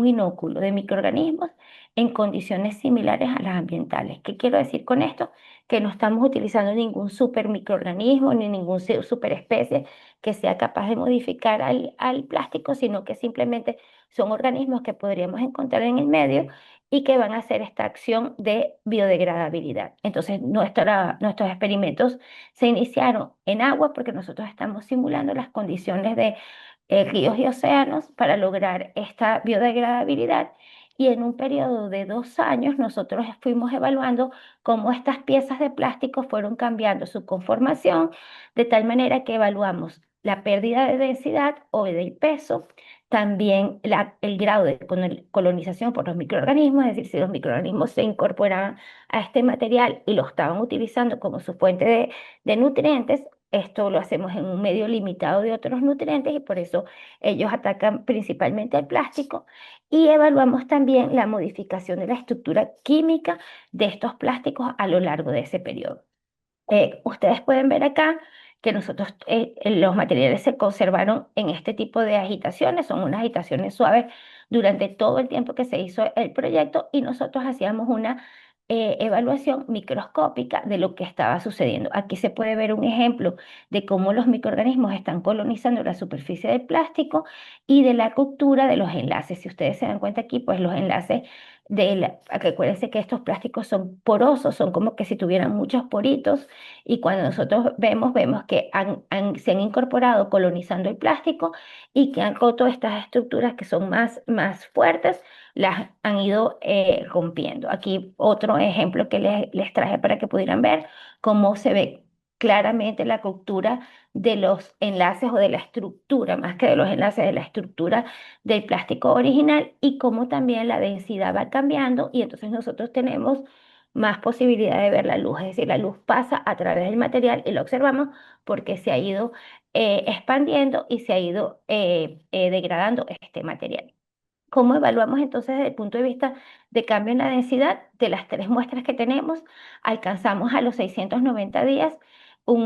inóculo de microorganismos en condiciones similares a las ambientales. ¿Qué quiero decir con esto? Que no estamos utilizando ningún super microorganismo ni ningún superespecie que sea capaz de modificar al plástico, sino que simplemente son organismos que podríamos encontrar en el medio y que van a hacer esta acción de biodegradabilidad. Entonces, nuestros experimentos se iniciaron en agua porque nosotros estamos simulando las condiciones de ríos y océanos para lograr esta biodegradabilidad. Y en un periodo de 2 años nosotros fuimos evaluando cómo estas piezas de plástico fueron cambiando su conformación, de tal manera que evaluamos la pérdida de densidad o del peso, también el grado de colonización por los microorganismos, es decir, si los microorganismos se incorporaban a este material y lo estaban utilizando como su fuente de nutrientes. Esto lo hacemos en un medio limitado de otros nutrientes y por eso ellos atacan principalmente el plástico. Y evaluamos también la modificación de la estructura química de estos plásticos a lo largo de ese periodo. Ustedes pueden ver acá que nosotros, los materiales se conservaron en este tipo de agitaciones, son unas agitaciones suaves durante todo el tiempo que se hizo el proyecto y nosotros hacíamos una evaluación microscópica de lo que estaba sucediendo. Aquí se puede ver un ejemplo de cómo los microorganismos están colonizando la superficie del plástico y de la ruptura de los enlaces. Si ustedes se dan cuenta aquí, pues los enlaces recuérdense que estos plásticos son porosos, son como que si tuvieran muchos poritos y cuando nosotros vemos que se han incorporado colonizando el plástico y que han roto estas estructuras que son más fuertes, las han ido rompiendo. Aquí otro ejemplo que les traje para que pudieran ver cómo se ve claramente la ruptura de los enlaces o de la estructura, más que de los enlaces, de la estructura del plástico original y cómo también la densidad va cambiando y entonces nosotros tenemos más posibilidad de ver la luz, es decir, la luz pasa a través del material y lo observamos porque se ha ido expandiendo y se ha ido degradando este material. ¿Cómo evaluamos entonces desde el punto de vista de cambio en la densidad? De las 3 muestras que tenemos, alcanzamos a los 690 días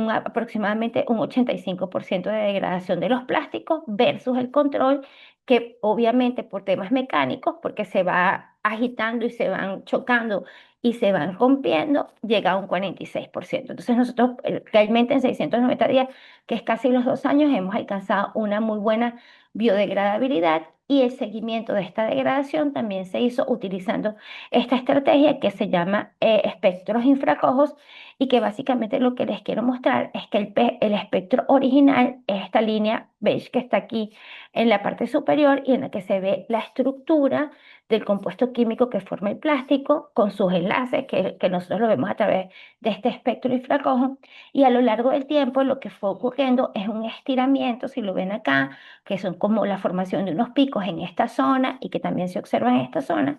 aproximadamente un 85% de degradación de los plásticos versus el control, que obviamente por temas mecánicos, porque se va agitando y se van chocando y se van rompiendo, llega a un 46%. Entonces nosotros realmente en 690 días, que es casi los 2 años, hemos alcanzado una muy buena biodegradabilidad y el seguimiento de esta degradación también se hizo utilizando esta estrategia que se llama espectros infrarrojos y que básicamente lo que les quiero mostrar es que el espectro original es esta línea beige que está aquí en la parte superior y en la que se ve la estructura del compuesto químico que forma el plástico con sus enlaces que nosotros lo vemos a través de este espectro infrarrojo y a lo largo del tiempo lo que fue ocurriendo es un estiramiento, si lo ven acá, que son como la formación de unos picos en esta zona y que también se observan en esta zona,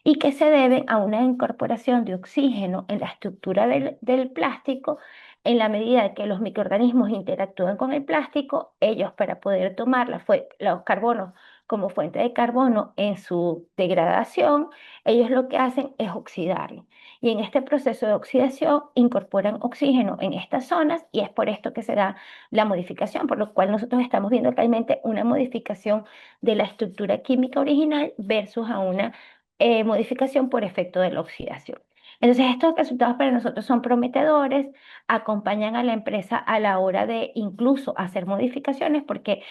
y que se deben a una incorporación de oxígeno en la estructura del plástico. En la medida que los microorganismos interactúan con el plástico, ellos para poder tomar los carbonos como fuente de carbono en su degradación, ellos lo que hacen es oxidarlo. Y en este proceso de oxidación incorporan oxígeno en estas zonas y es por esto que se da la modificación, por lo cual nosotros estamos viendo realmente una modificación de la estructura química original versus a una modificación por efecto de la oxidación. Entonces, estos resultados para nosotros son prometedores, acompañan a la empresa a la hora de incluso hacer modificaciones porque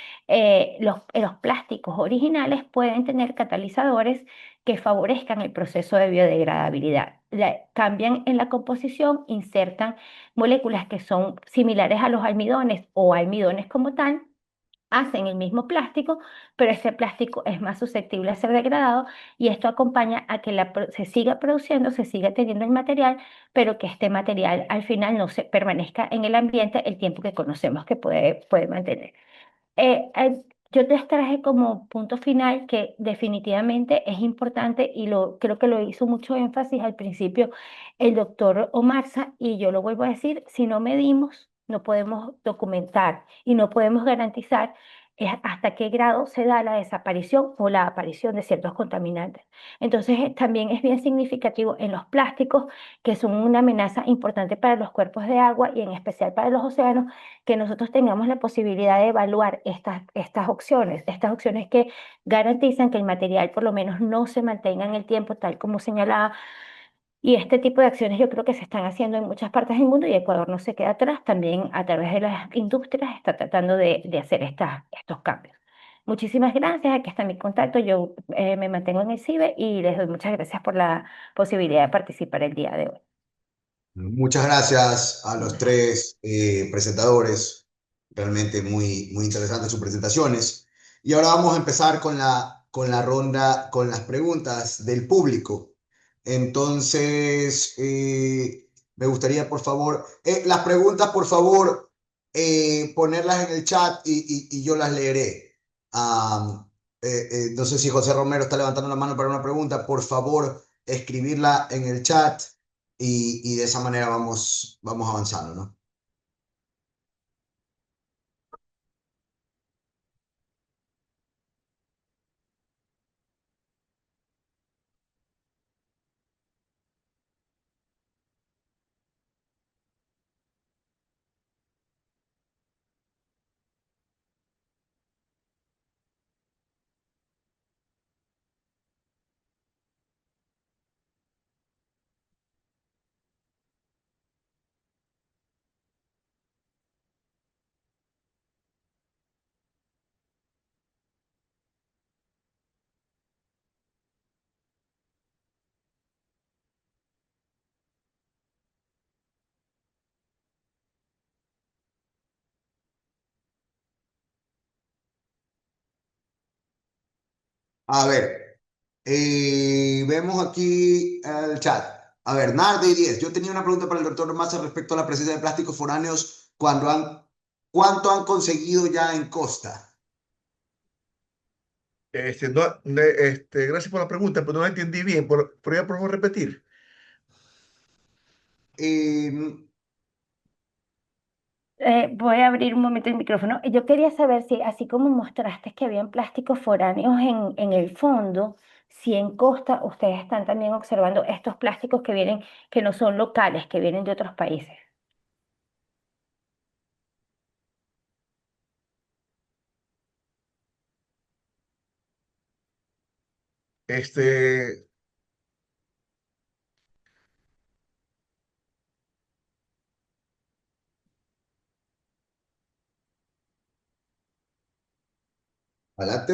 los plásticos originales pueden tener catalizadores que favorezcan el proceso de biodegradabilidad. Cambian en la composición, insertan moléculas que son similares a los almidones o almidones como tal, hacen el mismo plástico, pero ese plástico es más susceptible a ser degradado y esto acompaña a que se siga produciendo, se siga teniendo el material, pero que este material al final no se permanezca en el ambiente el tiempo que conocemos que puede mantener. Eh, eh, yo les traje como punto final que definitivamente es importante y creo que lo hizo mucho énfasis al principio el doctor Omarza y yo lo vuelvo a decir, si no medimos, no podemos documentar y no podemos garantizar es hasta qué grado se da la desaparición o la aparición de ciertos contaminantes. Entonces, también es bien significativo en los plásticos, que son una amenaza importante para los cuerpos de agua y en especial para los océanos, que nosotros tengamos la posibilidad de evaluar estas opciones que garantizan que el material por lo menos no se mantenga en el tiempo, tal como señalaba. Y este tipo de acciones yo creo que se están haciendo en muchas partes del mundo y Ecuador no se queda atrás. También a través de las industrias está tratando de hacer estos cambios. Muchísimas gracias. Aquí está mi contacto. Yo me mantengo en el CIBE y les doy muchas gracias por la posibilidad de participar el día de hoy. Muchas gracias a los tres presentadores. Realmente muy, muy interesantes sus presentaciones. Y ahora vamos a empezar con la ronda, con las preguntas del público. Entonces, me gustaría, por favor, las preguntas, por favor, ponerlas en el chat y yo las leeré. No sé si José Romero está levantando la mano para una pregunta. Por favor, escribirla en el chat y de esa manera vamos avanzando, ¿no? A ver, vemos aquí el chat. A ver, Nardi 10. Yo tenía una pregunta para el doctor Massa respecto a la presencia de plásticos foráneos. ¿Cuánto han conseguido ya en Costa? Gracias por la pregunta, pero no la entendí bien. ¿Podría por favor repetir? Eh, Voy a abrir un momento el micrófono. Yo quería saber si, así como mostraste que habían plásticos foráneos en el fondo, si en Costa ustedes están también observando estos plásticos que vienen, que no son locales, que vienen de otros países. Este, Adelante.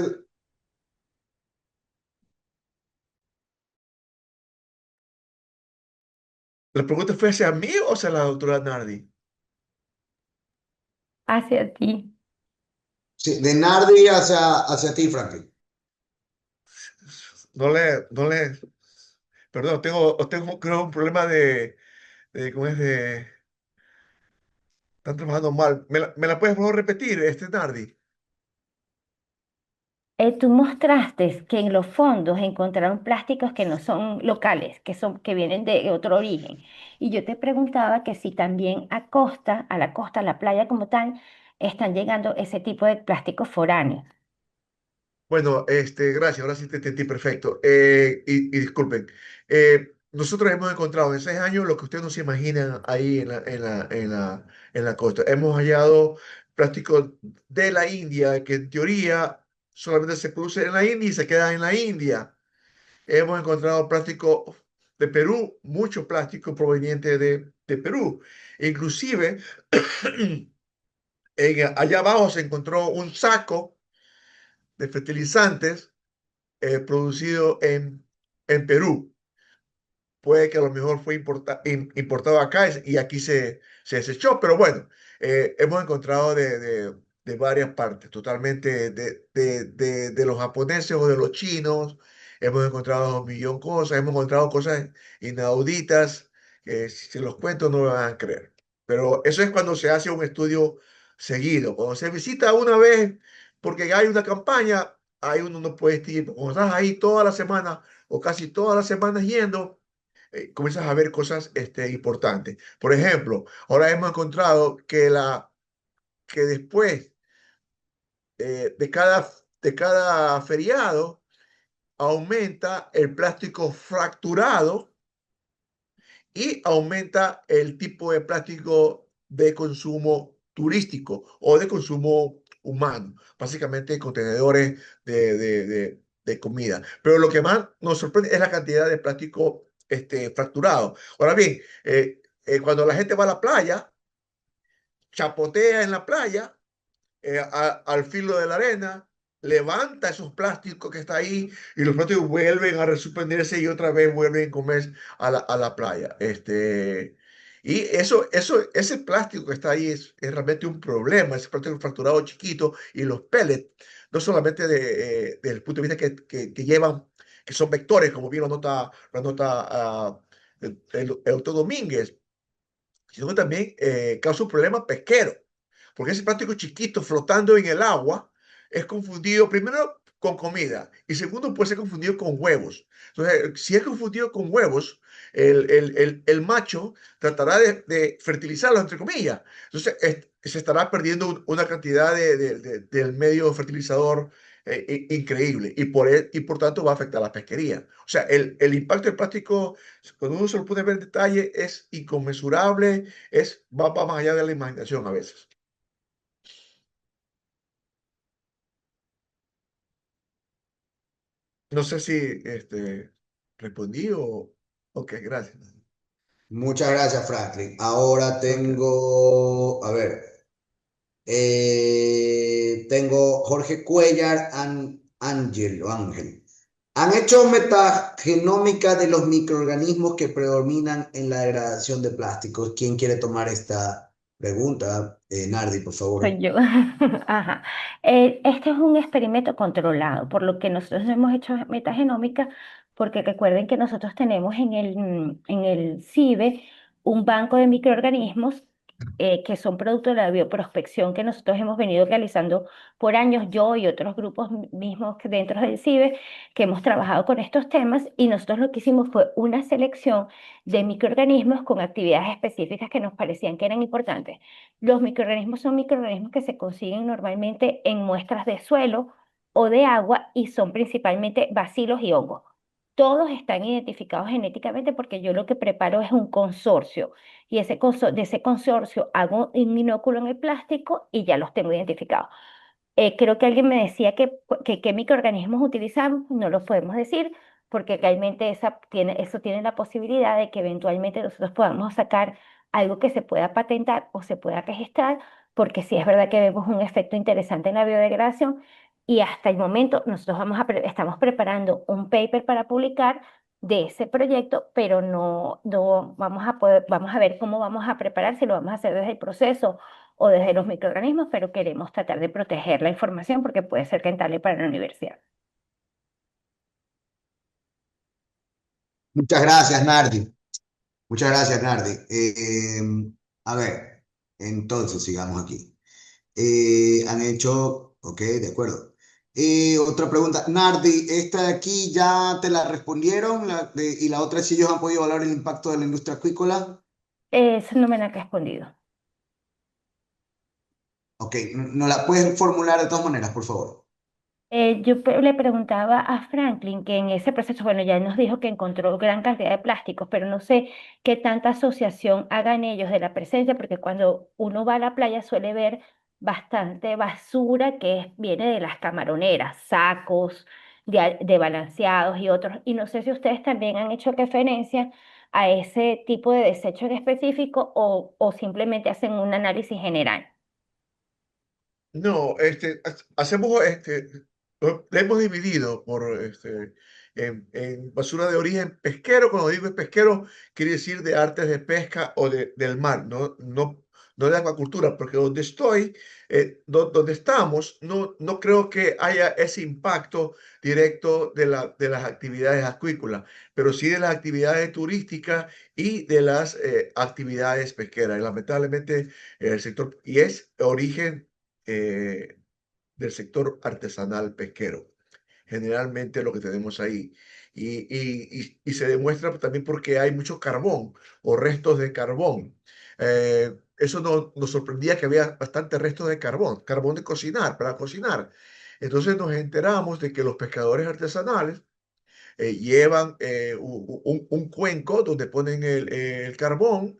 ¿La pregunta fue hacia mí o hacia la doctora Nardi? Hacia ti. Sí, de Nardi hacia ti, Franklin. No le, perdón, tengo creo un problema ¿cómo es de, están trabajando mal. ¿Me la puedes por favor repetir, Nardi? Tú mostraste que en los fondos encontraron plásticos que no son locales, que vienen de otro origen. Y yo te preguntaba que si también a la costa, a la playa como tal, están llegando ese tipo de plásticos foráneos. Bueno, gracias, ahora sí te entendí perfecto. Y disculpen, nosotros hemos encontrado en 6 años lo que ustedes no se imaginan ahí en la costa. Hemos hallado plástico de la India, que en teoría solamente se produce en la India y se queda en la India. Hemos encontrado plástico de Perú, mucho plástico proveniente de Perú. Inclusive, allá abajo se encontró un saco de fertilizantes producido en Perú. Puede que a lo mejor fue importado acá y aquí se desechó, pero bueno, hemos encontrado de varias partes, totalmente de los japoneses o de los chinos, hemos encontrado un millón de cosas, hemos encontrado cosas inauditas que si se los cuento no me van a creer. Pero eso es cuando se hace un estudio seguido, cuando se visita una vez porque hay una campaña, ahí uno no puede ir, cuando estás ahí toda la semana o casi todas las semanas yendo, comienzas a ver cosas importantes. Por ejemplo, ahora hemos encontrado que después de cada feriado aumenta el plástico fracturado y aumenta el tipo de plástico de consumo turístico o de consumo humano, básicamente contenedores de comida. Pero lo que más nos sorprende es la cantidad de plástico fracturado. Ahora bien, cuando la gente va a la playa, chapotea en la playa, al filo de la arena, levanta esos plásticos que está ahí y los plásticos vuelven a resuspenderse y otra vez vuelven a comer a la playa. Y ese plástico que está ahí es realmente un problema, ese plástico fracturado chiquito y los pellets, no solamente desde el punto de vista que llevan, que son vectores, como bien lo nota el doctor Domínguez, sino que también causa un problema pesquero, porque ese plástico chiquito flotando en el agua es confundido primero con comida y segundo puede ser confundido con huevos. Entonces, si es confundido con huevos, el macho tratará de fertilizarlo, entre comillas. Entonces, se estará perdiendo una cantidad del medio fertilizador increíble y por tanto va a afectar a la pesquería. O sea, el impacto del plástico, cuando uno se lo puede ver en detalle, es inconmensurable, va más allá de la imaginación a veces. No sé si respondí o... Ok, gracias. Muchas gracias, Franklin. Ahora Ok. tengo, a ver, tengo Jorge Cuellar, Ángel. ¿Han hecho metagenómica de los microorganismos que predominan en la degradación de plásticos? ¿Quién quiere tomar esta pregunta? Nardi, por Soy favor. yo. Ajá. Este es un experimento controlado, por lo que nosotros hemos hecho metagenómica, porque recuerden que nosotros tenemos en el CIBE un banco de microorganismos que son producto de la bioprospección que nosotros hemos venido realizando por años, yo y otros grupos mismos que dentro del CIBE, que hemos trabajado con estos temas, y nosotros lo que hicimos fue una selección de microorganismos con actividades específicas que nos parecían que eran importantes. Los microorganismos son microorganismos que se consiguen normalmente en muestras de suelo o de agua y son principalmente bacilos y hongos. Todos están identificados genéticamente porque yo lo que preparo es un consorcio y de ese consorcio hago un inóculo en el plástico y ya los tengo identificados. Creo que alguien me decía que qué microorganismos utilizamos, no lo podemos decir, porque realmente eso tiene la posibilidad de que eventualmente nosotros podamos sacar algo que se pueda patentar o se pueda registrar, porque sí es verdad que vemos un efecto interesante en la biodegradación y hasta el momento nosotros estamos preparando un paper para publicar de ese proyecto, pero no vamos a ver cómo vamos a preparar, si lo vamos a hacer desde el proceso o desde los microorganismos, pero queremos tratar de proteger la información porque puede ser rentable para la universidad. Muchas gracias, Nardi. Muchas gracias, Nardi. A ver, entonces sigamos aquí. Han hecho, ok, de acuerdo. Otra pregunta, Nardi, esta de aquí ya te la respondieron y la otra es si ellos han podido evaluar el impacto de la industria acuícola. Eso no me la han respondido. Ok, ¿no la puedes formular de todas maneras, por favor? Le preguntaba a Franklin que en ese proceso, bueno, ya nos dijo que encontró gran cantidad de plásticos, pero no sé qué tanta asociación hagan ellos de la presencia, porque cuando uno va a la playa suele ver bastante basura viene de las camaroneras, sacos de balanceados y otros. Y no sé si ustedes también han hecho referencia a ese tipo de desecho en específico o simplemente hacen un análisis general. No, hacemos, lo hemos dividido en basura de origen pesquero. Cuando digo es pesquero, quiere decir de artes de pesca o del mar, no de acuacultura, porque donde estoy, donde estamos, no creo que haya ese impacto directo de las actividades acuícolas, pero sí de las actividades turísticas y de las actividades pesqueras. Y lamentablemente, el sector, y es origen eh, del sector artesanal pesquero. Generalmente lo que tenemos ahí. Y se demuestra también porque hay mucho carbón o restos de carbón. Eso nos sorprendía que había bastante resto de carbón de cocinar, para cocinar. Entonces nos enteramos de que los pescadores artesanales llevan un cuenco donde ponen el carbón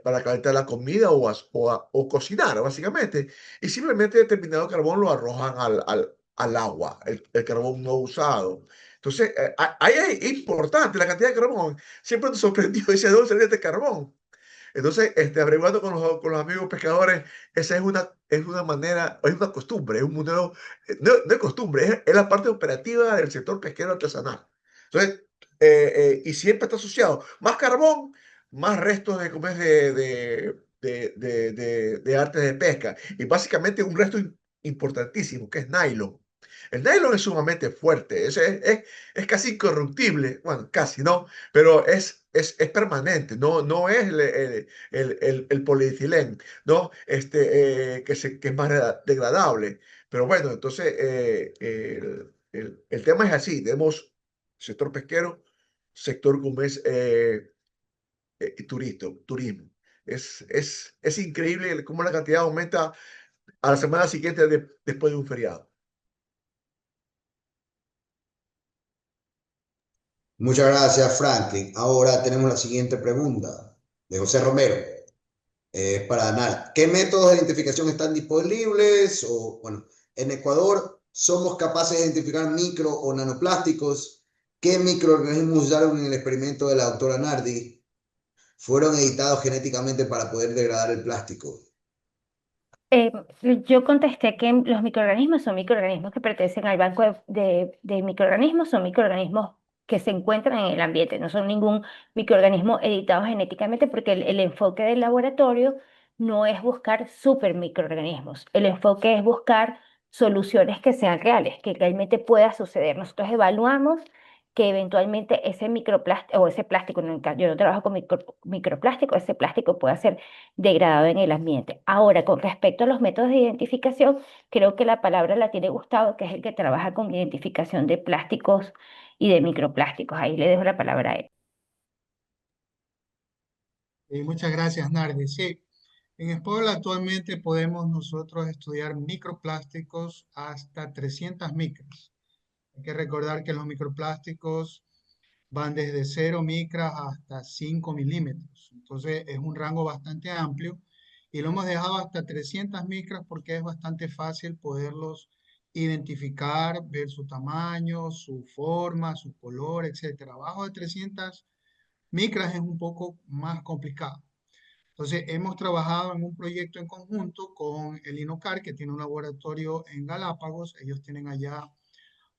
para calentar la comida o cocinar, básicamente. Y simplemente determinado carbón lo arrojan al agua, el carbón no usado. Entonces, ahí es importante la cantidad de carbón. Siempre nos sorprendió, dice, ¿de dónde salió este carbón? Entonces, averiguando con los amigos pescadores, esa es una manera, es una costumbre, es un modelo, no es costumbre, es la parte operativa del sector pesquero artesanal. Entonces, y siempre está asociado, más carbón, más restos de, ¿cómo es? de artes de pesca. Y básicamente un resto importantísimo, que es nylon. El nylon es sumamente fuerte, es casi incorruptible, bueno, casi no, pero es permanente, no es el polietilén, ¿no? Que es más degradable. Pero bueno, entonces el tema es así, tenemos sector pesquero, sector como es turismo. Es increíble cómo la cantidad aumenta a la semana siguiente después de un feriado. Muchas gracias, Franklin. Ahora tenemos la siguiente pregunta de José Romero. Para Anar, ¿qué métodos de identificación están disponibles? O, bueno, en Ecuador somos capaces de identificar micro o nanoplásticos. ¿Qué microorganismos usaron en el experimento de la doctora Nardi? ¿Fueron editados genéticamente para poder degradar el plástico? Eh, yo contesté que los microorganismos son microorganismos que pertenecen al banco de microorganismos, son microorganismos que se encuentran en el ambiente, no son ningún microorganismo editado genéticamente porque el enfoque del laboratorio no es buscar supermicroorganismos, el enfoque es buscar soluciones que sean reales, que realmente pueda suceder. Nosotros evaluamos que eventualmente ese microplástico o ese plástico, yo no trabajo con microplástico, ese plástico pueda ser degradado en el ambiente. Ahora, con respecto a los métodos de identificación, creo que la palabra la tiene Gustavo, que es el que trabaja con identificación de plásticos y de microplásticos. Ahí le dejo la palabra a él. Muchas gracias, Nardi. Sí, en Spol actualmente podemos nosotros estudiar microplásticos hasta 300 micras. Hay que recordar que los microplásticos van desde 0 micras hasta 5 milímetros. Entonces es un rango bastante amplio y lo hemos dejado hasta 300 micras porque es bastante fácil poderlos identificar, ver su tamaño, su forma, su color, etcétera. Abajo de 300 micras es un poco más complicado. Entonces, hemos trabajado en un proyecto en conjunto con el INOCAR, que tiene un laboratorio en Galápagos. Ellos tienen allá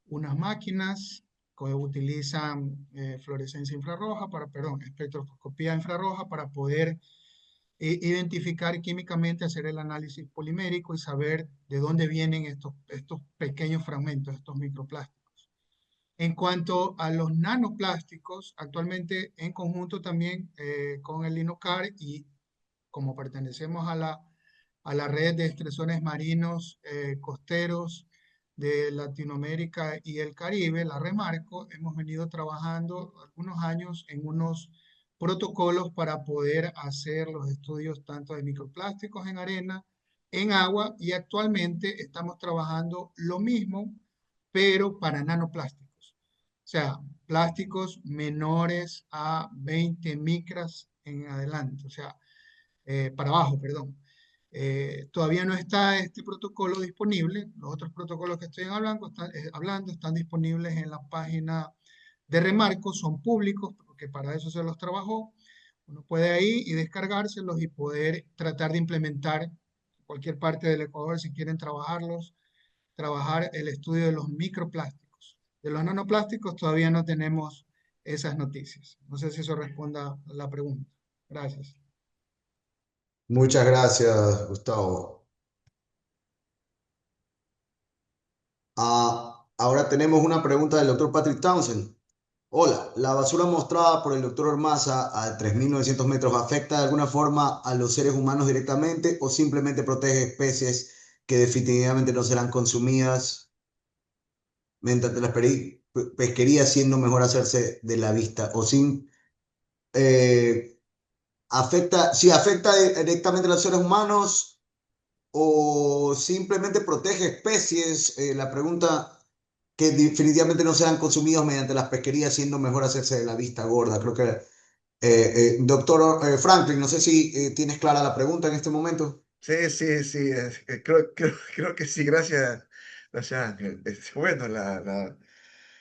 unas máquinas que utilizan fluorescencia infrarroja perdón, espectroscopía infrarroja para poder identificar químicamente, hacer el análisis polimérico y saber de dónde vienen estos pequeños fragmentos, estos microplásticos. En cuanto a los nanoplásticos, actualmente en conjunto también con el INOCAR y como pertenecemos a la red de estresones marinos costeros de Latinoamérica y el Caribe, la Remarco, hemos venido trabajando algunos años en unos protocolos para poder hacer los estudios tanto de microplásticos en arena, en agua, y actualmente estamos trabajando lo mismo, pero para nanoplásticos. O sea, plásticos menores a 20 micras en adelante, o sea, para abajo, perdón. Todavía no está este protocolo disponible. Los otros protocolos que estoy hablando están disponibles en la página de Remarco, son públicos, porque para eso se los trabajó. Uno puede ahí y descargárselos y poder tratar de implementar en cualquier parte del Ecuador si quieren trabajar el estudio de los microplásticos. De los nanoplásticos todavía no tenemos esas noticias. No sé si eso responda a la pregunta. Gracias. Muchas gracias, Gustavo. Ahora tenemos una pregunta del doctor Patrick Townsend. Hola, ¿la basura mostrada por el doctor Ormaza a 3.900 metros afecta de alguna forma a los seres humanos directamente o simplemente protege especies que definitivamente no serán consumidas mientras la pesquería siendo mejor hacerse de la vista o sin eh, Si afecta directamente a los seres humanos o simplemente protege especies. La pregunta que definitivamente no sean consumidos mediante las pesquerías, siendo mejor hacerse de la vista gorda. Creo que, doctor Franklin, no sé si tienes clara la pregunta en este momento. Sí, sí, sí, creo que sí, gracias Ángel. Bueno,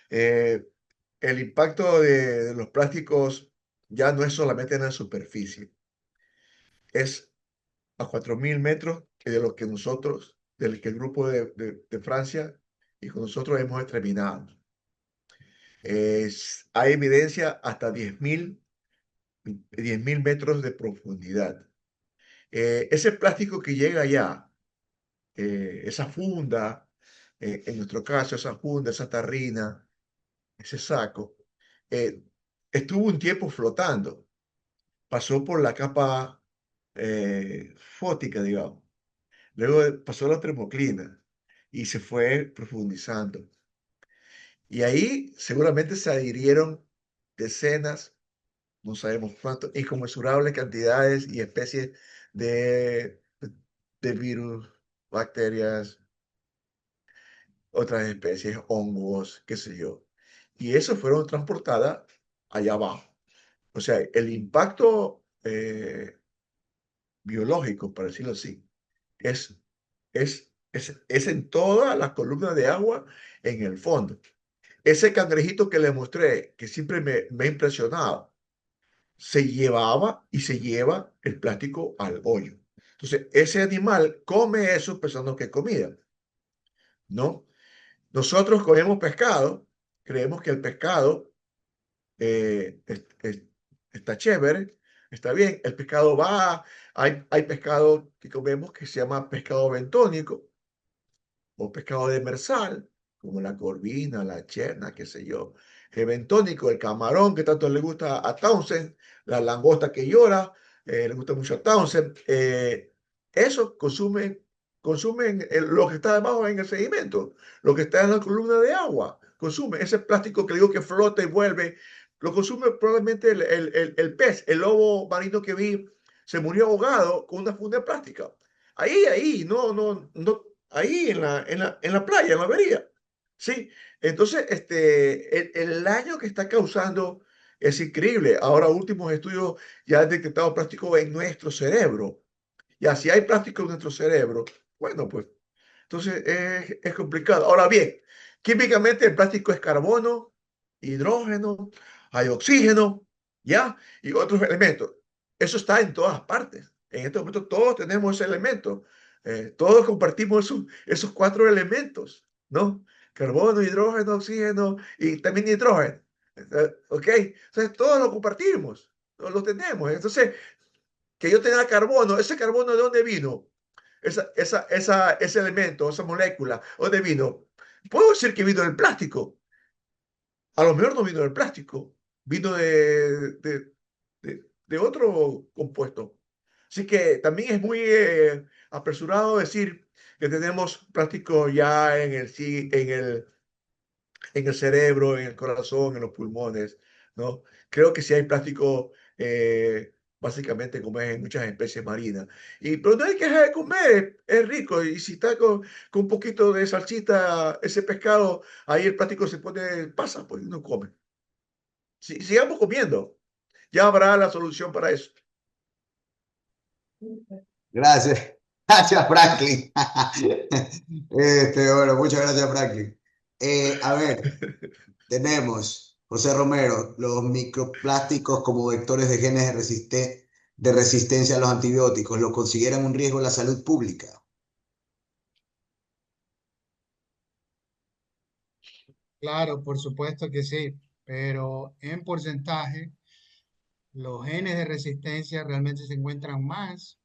eh, el impacto de los plásticos ya no es solamente en la superficie, es a 4.000 metros que de lo que nosotros, del que el grupo de Francia y con nosotros hemos exterminado. Hay evidencia hasta 10.000 metros de profundidad. Ese plástico que llega allá, esa funda, en nuestro caso, esa funda, esa tarrina, ese saco, eh, estuvo un tiempo flotando, pasó por la capa fótica, digamos, luego pasó la termoclina y se fue profundizando. Y ahí seguramente se adhirieron decenas, no sabemos cuánto, inconmensurables cantidades y especies de, de virus, bacterias, otras especies, hongos, qué sé yo. Y eso fueron transportadas allá abajo. O sea, el impacto biológico, para decirlo así, es, es en todas las columnas de agua en el fondo. Ese cangrejito que le mostré, que siempre me ha impresionado, se llevaba y se lleva el plástico al hoyo. Entonces, ese animal come eso pensando que es comida, ¿no? Nosotros comemos pescado, creemos que el pescado está chévere, está bien. El pescado va, hay pescado que comemos que se llama pescado bentónico o pescado demersal, como la corvina, la cherna, qué sé yo. El bentónico, el camarón que tanto le gusta a Townsend, la langosta que llora, le gusta mucho a Townsend. Eso consumen lo que está debajo en el sedimento, lo que está en la columna de agua. Consume ese plástico que digo que flota y vuelve. Lo consume probablemente el pez, el lobo marino que vi, se murió ahogado con una funda plástica. Ahí, no, ahí en la playa, en la avería. Sí, entonces el daño que está causando es increíble. Ahora, últimos estudios ya han detectado plástico en nuestro cerebro. Y así hay plástico en nuestro cerebro. Bueno, pues, entonces es complicado. Ahora bien, químicamente el plástico es carbono, hidrógeno, hay oxígeno, ¿ya? Y otros elementos. Eso está en todas partes. En este momento todos tenemos ese elemento. Todos compartimos esos cuatro elementos, ¿no? Carbono, hidrógeno, oxígeno y también nitrógeno. ¿Ok? Entonces todos lo compartimos, lo tenemos. Entonces, que yo tenga carbono, ese carbono ¿de dónde vino? Ese elemento, esa molécula, ¿dónde vino? Puedo decir que vino del plástico. A lo mejor no vino del plástico, vino de otro compuesto. Así que también es muy apresurado decir que tenemos plástico ya en el cerebro, en el corazón, en los pulmones, ¿no? Creo que sí hay plástico, básicamente como es en muchas especies marinas. Pero no hay que dejar de comer, es rico. Y si está con un poquito de salsita ese pescado, ahí el plástico se pone, pasa, pues uno come. Sigamos comiendo, ya habrá la solución para eso. Gracias. Gracias, Franklin. Bueno, muchas gracias, Franklin. A ver, tenemos, José Romero, los microplásticos como vectores de genes de resistencia a los antibióticos, ¿lo consideran un riesgo a la salud pública? Claro, por supuesto que sí, pero en porcentaje, los genes de resistencia realmente se encuentran más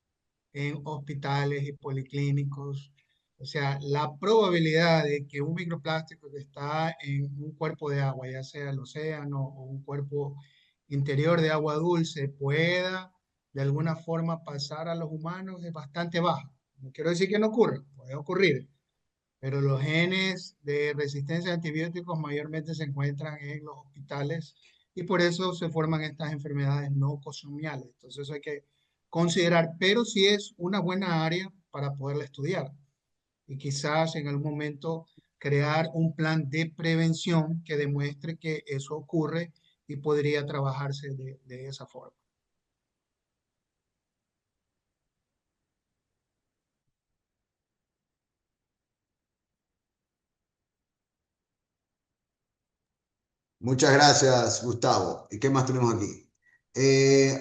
en hospitales y policlínicos. O sea, la probabilidad de que un microplástico que está en un cuerpo de agua, ya sea el océano o un cuerpo interior de agua dulce, pueda de alguna forma pasar a los humanos es bastante baja. No quiero decir que no ocurra, puede ocurrir, pero los genes de resistencia a antibióticos mayormente se encuentran en los hospitales y por eso se forman estas enfermedades no autosomiales. Entonces eso hay que considerar, pero sí es una buena área para poderla estudiar y quizás en algún momento crear un plan de prevención que demuestre que eso ocurre y podría trabajarse de esa forma. Muchas gracias, Gustavo. ¿Y qué más tenemos aquí?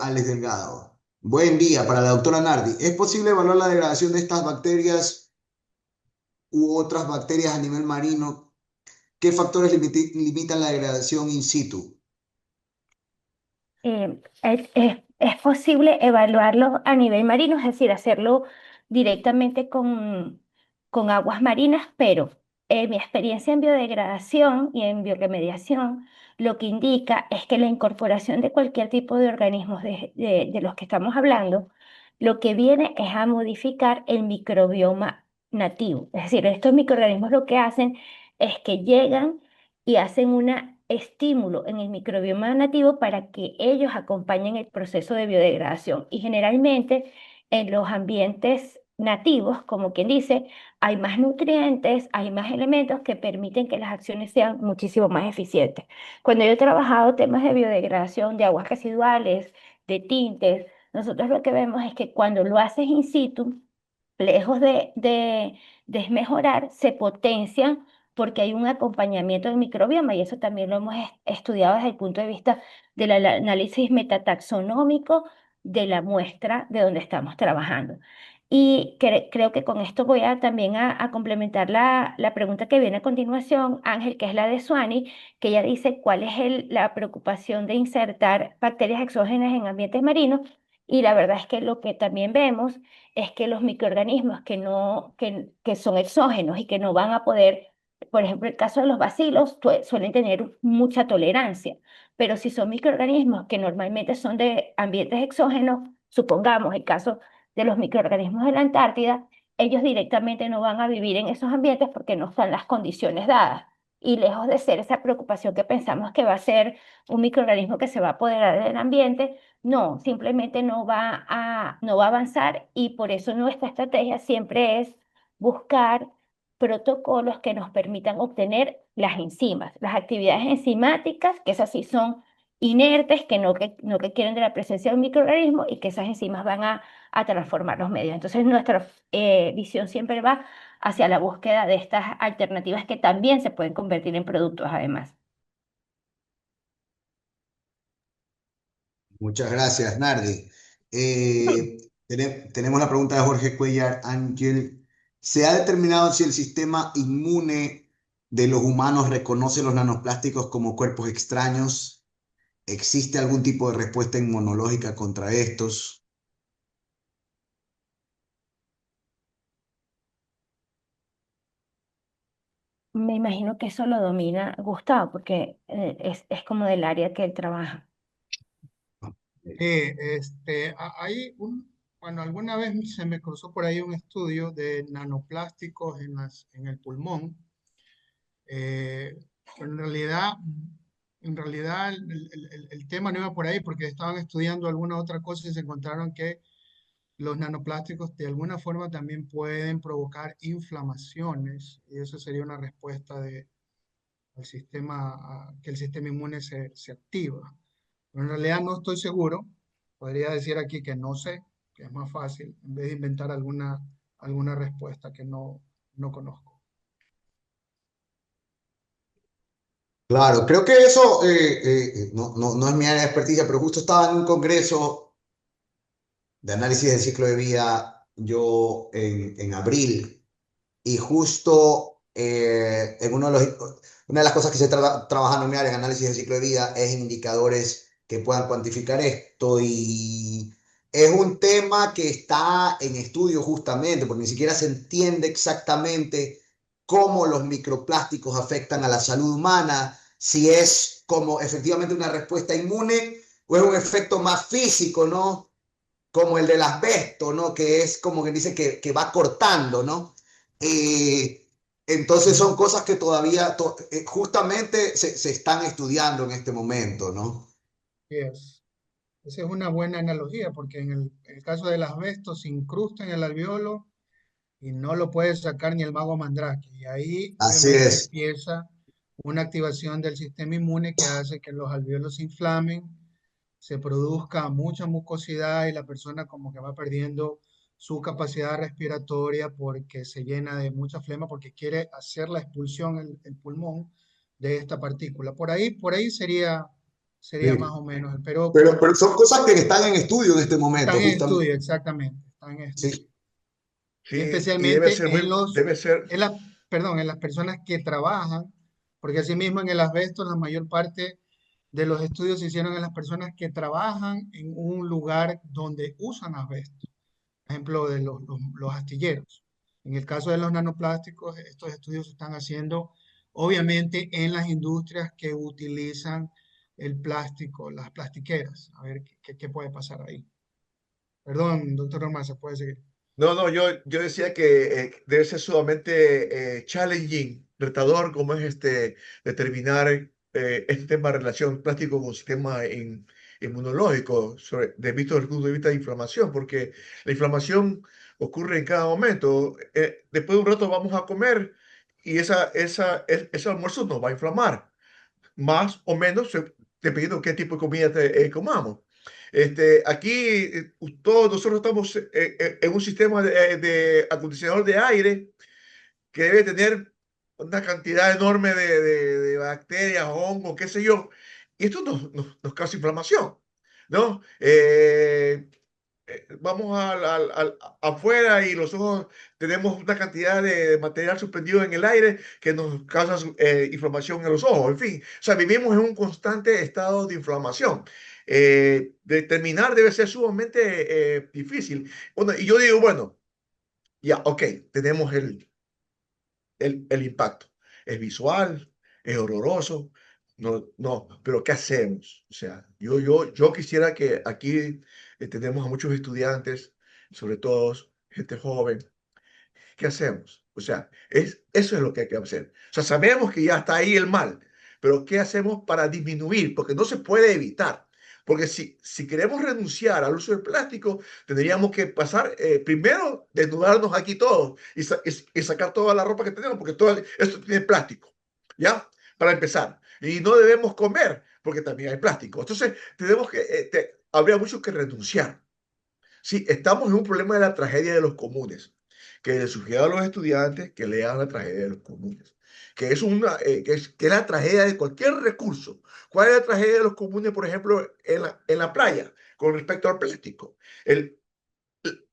Alex Delgado. Buen día para la doctora Nardi. ¿Es posible evaluar la degradación de estas bacterias u otras bacterias a nivel marino? ¿Qué factores limitan la degradación in situ? Es posible evaluarlo a nivel marino, es decir, hacerlo directamente con aguas marinas, pero mi experiencia en biodegradación y en bioremediación lo que indica es que la incorporación de cualquier tipo de organismos de los que estamos hablando, lo que viene es a modificar el microbioma nativo. Es decir, estos microorganismos lo que hacen es que llegan y hacen un estímulo en el microbioma nativo para que ellos acompañen el proceso de biodegradación. Y generalmente en los ambientes nativos, como quien dice, hay más nutrientes, hay más elementos que permiten que las acciones sean muchísimo más eficientes. Cuando yo he trabajado temas de biodegradación de aguas residuales, de tintes, nosotros lo que vemos es que cuando lo haces in situ, lejos de desmejorar, se potencian porque hay un acompañamiento del microbioma y eso también lo hemos estudiado desde el punto de vista del análisis metataxonómico de la muestra de donde estamos trabajando. Y creo que con esto voy a también a complementar la pregunta que viene a continuación, Ángel, que es la de Suani, que ella dice cuál es la preocupación de insertar bacterias exógenas en ambientes marinos. Y la verdad es que lo que también vemos es que los microorganismos que, no, que son exógenos y que no van a poder, por ejemplo, el caso de los bacilos, suelen tener mucha tolerancia, pero si son microorganismos que normalmente son de ambientes exógenos, supongamos el caso de los microorganismos de la Antártida, ellos directamente no van a vivir en esos ambientes porque no están las condiciones dadas. Y lejos de ser esa preocupación que pensamos que va a ser un microorganismo que se va a apoderar del ambiente, no, simplemente no va a avanzar y por eso nuestra estrategia siempre es buscar protocolos que nos permitan obtener las enzimas, las actividades enzimáticas, que esas sí son inertes, que no requieren de la presencia de un microorganismo y que esas enzimas van a transformar los medios. Entonces nuestra visión siempre va hacia la búsqueda de estas alternativas que también se pueden convertir en productos además. Muchas gracias, Nardi. Tenemos la pregunta de Jorge Cuellar Ángel. ¿Se ha determinado si el sistema inmune de los humanos reconoce los nanoplásticos como cuerpos extraños? ¿Existe algún tipo de respuesta inmunológica contra estos? Me imagino que eso lo domina Gustavo, porque es como del área que él trabaja. Hay bueno, alguna vez se me cruzó por ahí un estudio de nanoplásticos en el pulmón. Eh, pero en realidad el tema no iba por ahí porque estaban estudiando alguna otra cosa y se encontraron que los nanoplásticos de alguna forma también pueden provocar inflamaciones y eso sería una respuesta al sistema, que el sistema inmune se activa. Pero en realidad no estoy seguro. Podría decir aquí que no sé, que es más fácil, en vez de inventar alguna respuesta que no conozco. Claro, creo que eso no es mi área de experticia, pero justo estaba en un congreso de análisis del ciclo de vida yo en abril. Y justo una de las cosas que se está trabajando en mi área en análisis de ciclo de vida es indicadores que puedan cuantificar esto. Y es un tema que está en estudio justamente, porque ni siquiera se entiende exactamente cómo los microplásticos afectan a la salud humana, si es como efectivamente una respuesta inmune o es un efecto más físico, ¿no? Como el del asbesto, ¿no? Que es como que dice que va cortando, ¿no? Eh, Entonces son cosas que todavía justamente se están estudiando en este momento, ¿no? Yes. Esa es una buena analogía porque en el caso del asbesto se incrusta en el alveolo y no lo puede sacar ni el mago Mandrake. Y ahí Así obviamente es. empieza una activación del sistema inmune que hace que los alveolos se inflamen, se produzca mucha mucosidad y la persona como que va perdiendo su capacidad respiratoria porque se llena de mucha flema porque quiere hacer la expulsión el pulmón de esta partícula. Por ahí sería más Sí. o menos, pero Pero son cosas que están en estudio en este momento, están en justamente. estudio, exactamente, están en estudio. Sí, Y Sí, y debe especialmente ser muy, debe ser, en las personas que trabajan, porque asimismo en el asbesto la mayor parte de los estudios se hicieron en las personas que trabajan en un lugar donde usan asbesto, por ejemplo, de los astilleros. En el caso de los nanoplásticos, estos estudios se están haciendo obviamente en las industrias que utilizan el plástico, las plastiqueras. A ver qué puede pasar ahí. Perdón, doctor Román, se puede seguir. no, no, yo decía que debe ser sumamente challenging, retador, como es determinar este tema de relación plástico con sistema inmunológico, visto desde el punto de vista de inflamación, porque la inflamación ocurre en cada momento. Después de un rato vamos a comer y ese almuerzo nos va a inflamar más o menos, dependiendo de qué tipo de comida comamos. Aquí todos nosotros estamos en un sistema de acondicionador de aire que debe tener una cantidad enorme de bacterias, hongos, qué sé yo, y esto nos causa inflamación, ¿no? Vamos afuera y los ojos tenemos una cantidad de material suspendido en el aire que nos causa inflamación en los ojos. En fin, o sea, vivimos en un constante estado de inflamación. Determinar debe ser sumamente difícil. Bueno, y yo digo, bueno, ya, ok, tenemos el impacto. Es visual, es horroroso. No, no, pero ¿qué hacemos? O sea, yo quisiera que aquí tenemos a muchos estudiantes, sobre todo gente joven. ¿Qué hacemos? O sea, eso es lo que hay que hacer. O sea, sabemos que ya está ahí el mal, pero ¿qué hacemos para disminuir? Porque no se puede evitar. Porque si queremos renunciar al uso del plástico, tendríamos que pasar, primero, desnudarnos aquí todos y sacar toda la ropa que tenemos, porque todo esto tiene plástico, ¿ya? Para empezar. Y no debemos comer, porque también hay plástico. Entonces, habría mucho que renunciar. Sí, estamos en un problema de la tragedia de los comunes, que le sugiero a los estudiantes que lean la tragedia de los comunes, que es la tragedia de cualquier recurso. ¿Cuál es la tragedia de los comunes, por ejemplo, en la playa, con respecto al plástico? El,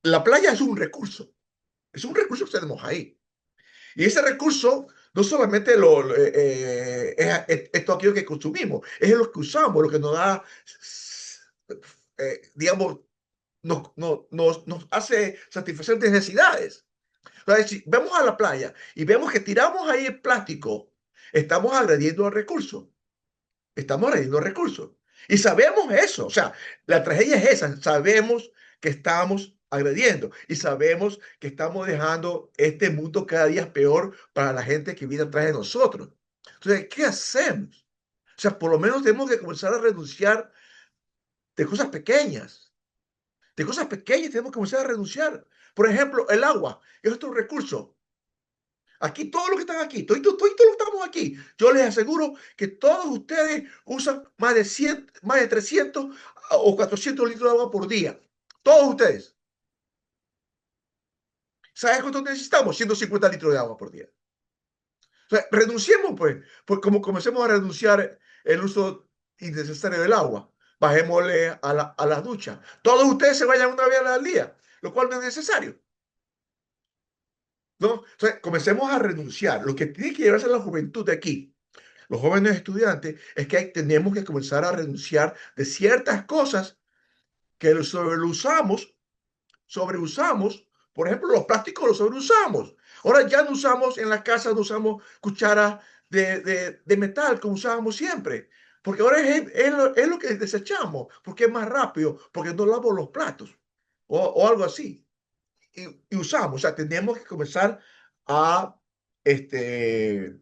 la playa es un recurso que tenemos ahí. Y ese recurso no solamente es esto aquello que consumimos, es lo que usamos, lo que nos da, digamos, nos hace satisfacer necesidades. Entonces, si vemos a la playa y vemos que tiramos ahí el plástico, estamos agrediendo al recurso. Estamos agrediendo al recurso. Y sabemos eso. O sea, la tragedia es esa. Sabemos que estamos agrediendo y sabemos que estamos dejando este mundo cada día peor para la gente que vive atrás de nosotros. Entonces, ¿qué hacemos? O sea, por lo menos tenemos que comenzar a renunciar de cosas pequeñas. De cosas pequeñas tenemos que comenzar a renunciar. Por ejemplo, el agua es otro recurso. Aquí, todos los que están aquí, todos los que estamos aquí, yo les aseguro que todos ustedes usan más de 100, más de 300 o 400 litros de agua por día. Todos ustedes. ¿Sabes cuánto necesitamos? 150 litros de agua por día. O sea, renunciemos, pues como comencemos a renunciar el uso innecesario del agua. Bajémosle a la ducha. Todos ustedes se vayan una vez al día, lo cual no es necesario. ¿No? Entonces, comencemos a renunciar. Lo que tiene que llevarse a la juventud de aquí, los jóvenes estudiantes, es que tenemos que comenzar a renunciar de ciertas cosas que sobreusamos. Por ejemplo, los plásticos los sobreusamos. Ahora ya no usamos en la casa, no usamos cucharas de metal como usábamos siempre. Porque ahora es lo que desechamos, porque es más rápido, porque no lavo los platos o algo así. Y usamos, o sea, tenemos que comenzar a este,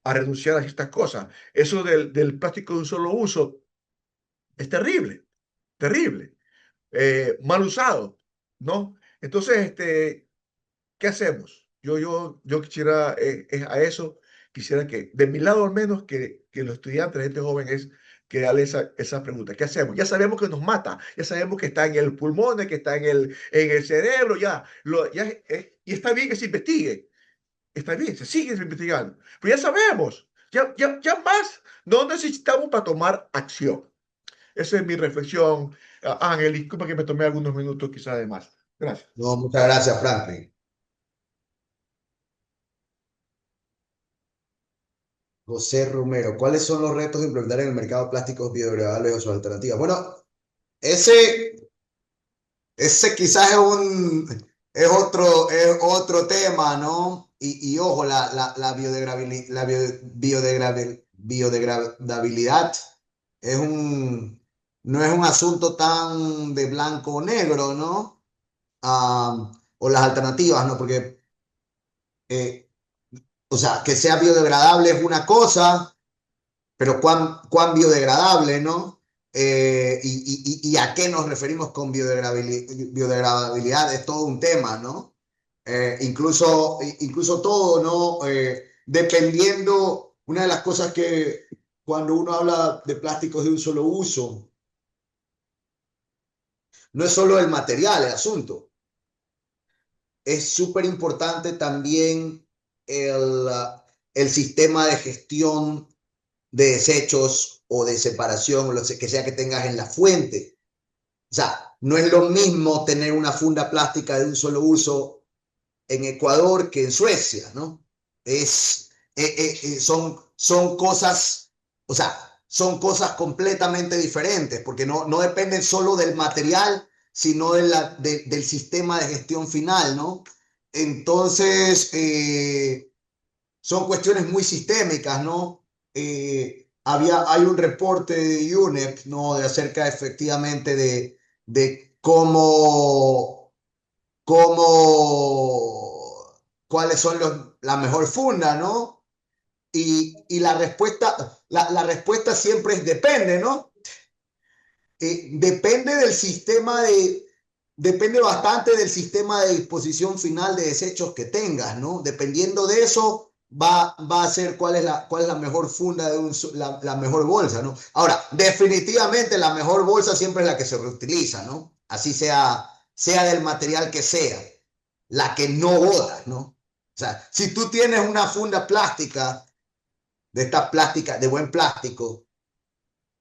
a renunciar a estas cosas. Eso del plástico de un solo uso es terrible, terrible, mal usado, ¿no? Entonces, ¿qué hacemos? Yo quisiera a eso, quisiera que, de mi lado al menos, que los estudiantes, la gente joven, es que darle esa pregunta. ¿Qué hacemos? Ya sabemos que nos mata, ya sabemos que está en el pulmón, que está en el cerebro, y está bien que se investigue, está bien, se sigue investigando, pero ya sabemos, ya más no necesitamos para tomar acción. Esa es mi reflexión. Ángel, disculpa que me tomé algunos minutos quizás de más. Gracias. No, muchas gracias, Franklin. José Romero, ¿cuáles son los retos de implementar en el mercado plásticos biodegradables o sus alternativas? Bueno, ese, ese quizás es otro tema, ¿no? Y ojo, la biodegradabilidad es no es un asunto tan de blanco o negro, ¿no? O las alternativas, ¿no? Porque, eh, o sea, que sea biodegradable es una cosa, pero cuán biodegradable, ¿no? Y a qué nos referimos con biodegradabilidad es todo un tema, ¿no? Incluso todo, ¿no? Dependiendo, una de las cosas que cuando uno habla de plásticos de un solo uso, no es solo el material el asunto, es súper importante también el, el sistema de gestión de desechos o de separación, o lo que sea que tengas en la fuente. O sea, no es lo mismo tener una funda plástica de un solo uso en Ecuador que en Suecia, ¿no? Son cosas, o sea, son cosas completamente diferentes, porque no dependen solo del material, sino del sistema de gestión final, ¿no? Entonces, son cuestiones muy sistémicas, ¿no? Hay un reporte de UNEP, ¿no? De acerca efectivamente de cuáles son la mejor funda, ¿no? Y la respuesta siempre es depende, ¿no? Depende del sistema depende bastante del sistema de disposición final de desechos que tengas, ¿no? Dependiendo de eso, va a ser cuál es la mejor funda la mejor bolsa, ¿no? Ahora, definitivamente la mejor bolsa siempre es la que se reutiliza, ¿no? Así sea del material que sea, la que no bodas, ¿no? O sea, si tú tienes una funda plástica, de esta plástica, de buen plástico,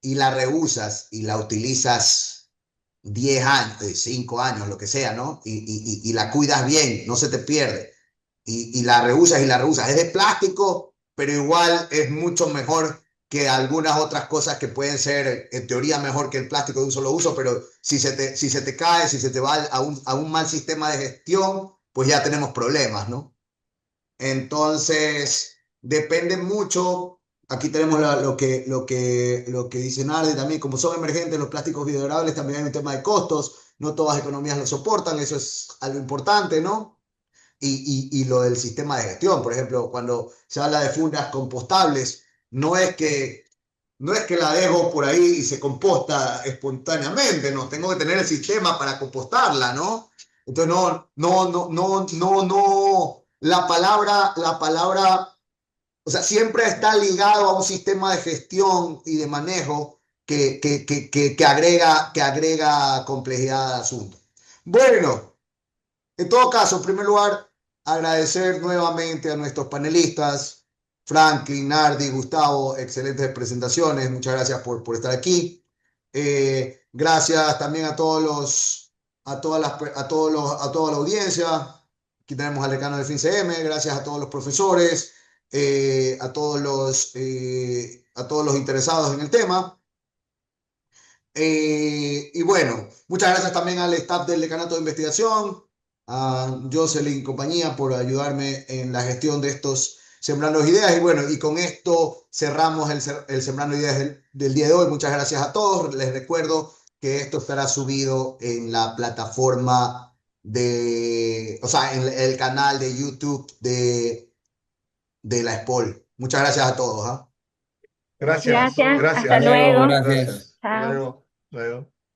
y la reusas y la utilizas 10 años, 5 años, lo que sea, ¿no? Y la cuidas bien, no se te pierde. Y la reusas y la reusas. Es de plástico, pero igual es mucho mejor que algunas otras cosas que pueden ser, en teoría, mejor que el plástico de un solo uso, pero si se te cae, si se te va a un mal sistema de gestión, pues ya tenemos problemas, ¿no? Entonces, depende mucho. Aquí tenemos lo que dice Nardi también. Como son emergentes los plásticos biodegradables, también hay un tema de costos. No todas las economías lo soportan. Eso es algo importante, ¿no? Y lo del sistema de gestión. Por ejemplo, cuando se habla de fundas compostables, no es que, no es que la dejo por ahí y se composta espontáneamente, no, tengo que tener el sistema para compostarla, ¿no? Entonces, no, la palabra, o sea, siempre está ligado a un sistema de gestión y de manejo que agrega complejidad al asunto. Bueno, en todo caso, en primer lugar, agradecer nuevamente a nuestros panelistas, Franklin, Nardi, Gustavo, excelentes presentaciones, muchas gracias por estar aquí. Gracias también a toda la audiencia. Aquí tenemos al decano del FinCM, gracias a todos los profesores, a todos los interesados en el tema. Y bueno, muchas gracias también al staff del Decanato de Investigación, a Jocelyn y compañía por ayudarme en la gestión de estos Sembrando Ideas. Y bueno, y con esto cerramos el Sembrando Ideas del día de hoy. Muchas gracias a todos. Les recuerdo que esto estará subido en la plataforma o sea, en el canal de YouTube de la SPOL. Muchas gracias a todos, ¿ah? Gracias, Gracias, gracias. hasta luego. Gracias. Hasta Chao. luego. Luego.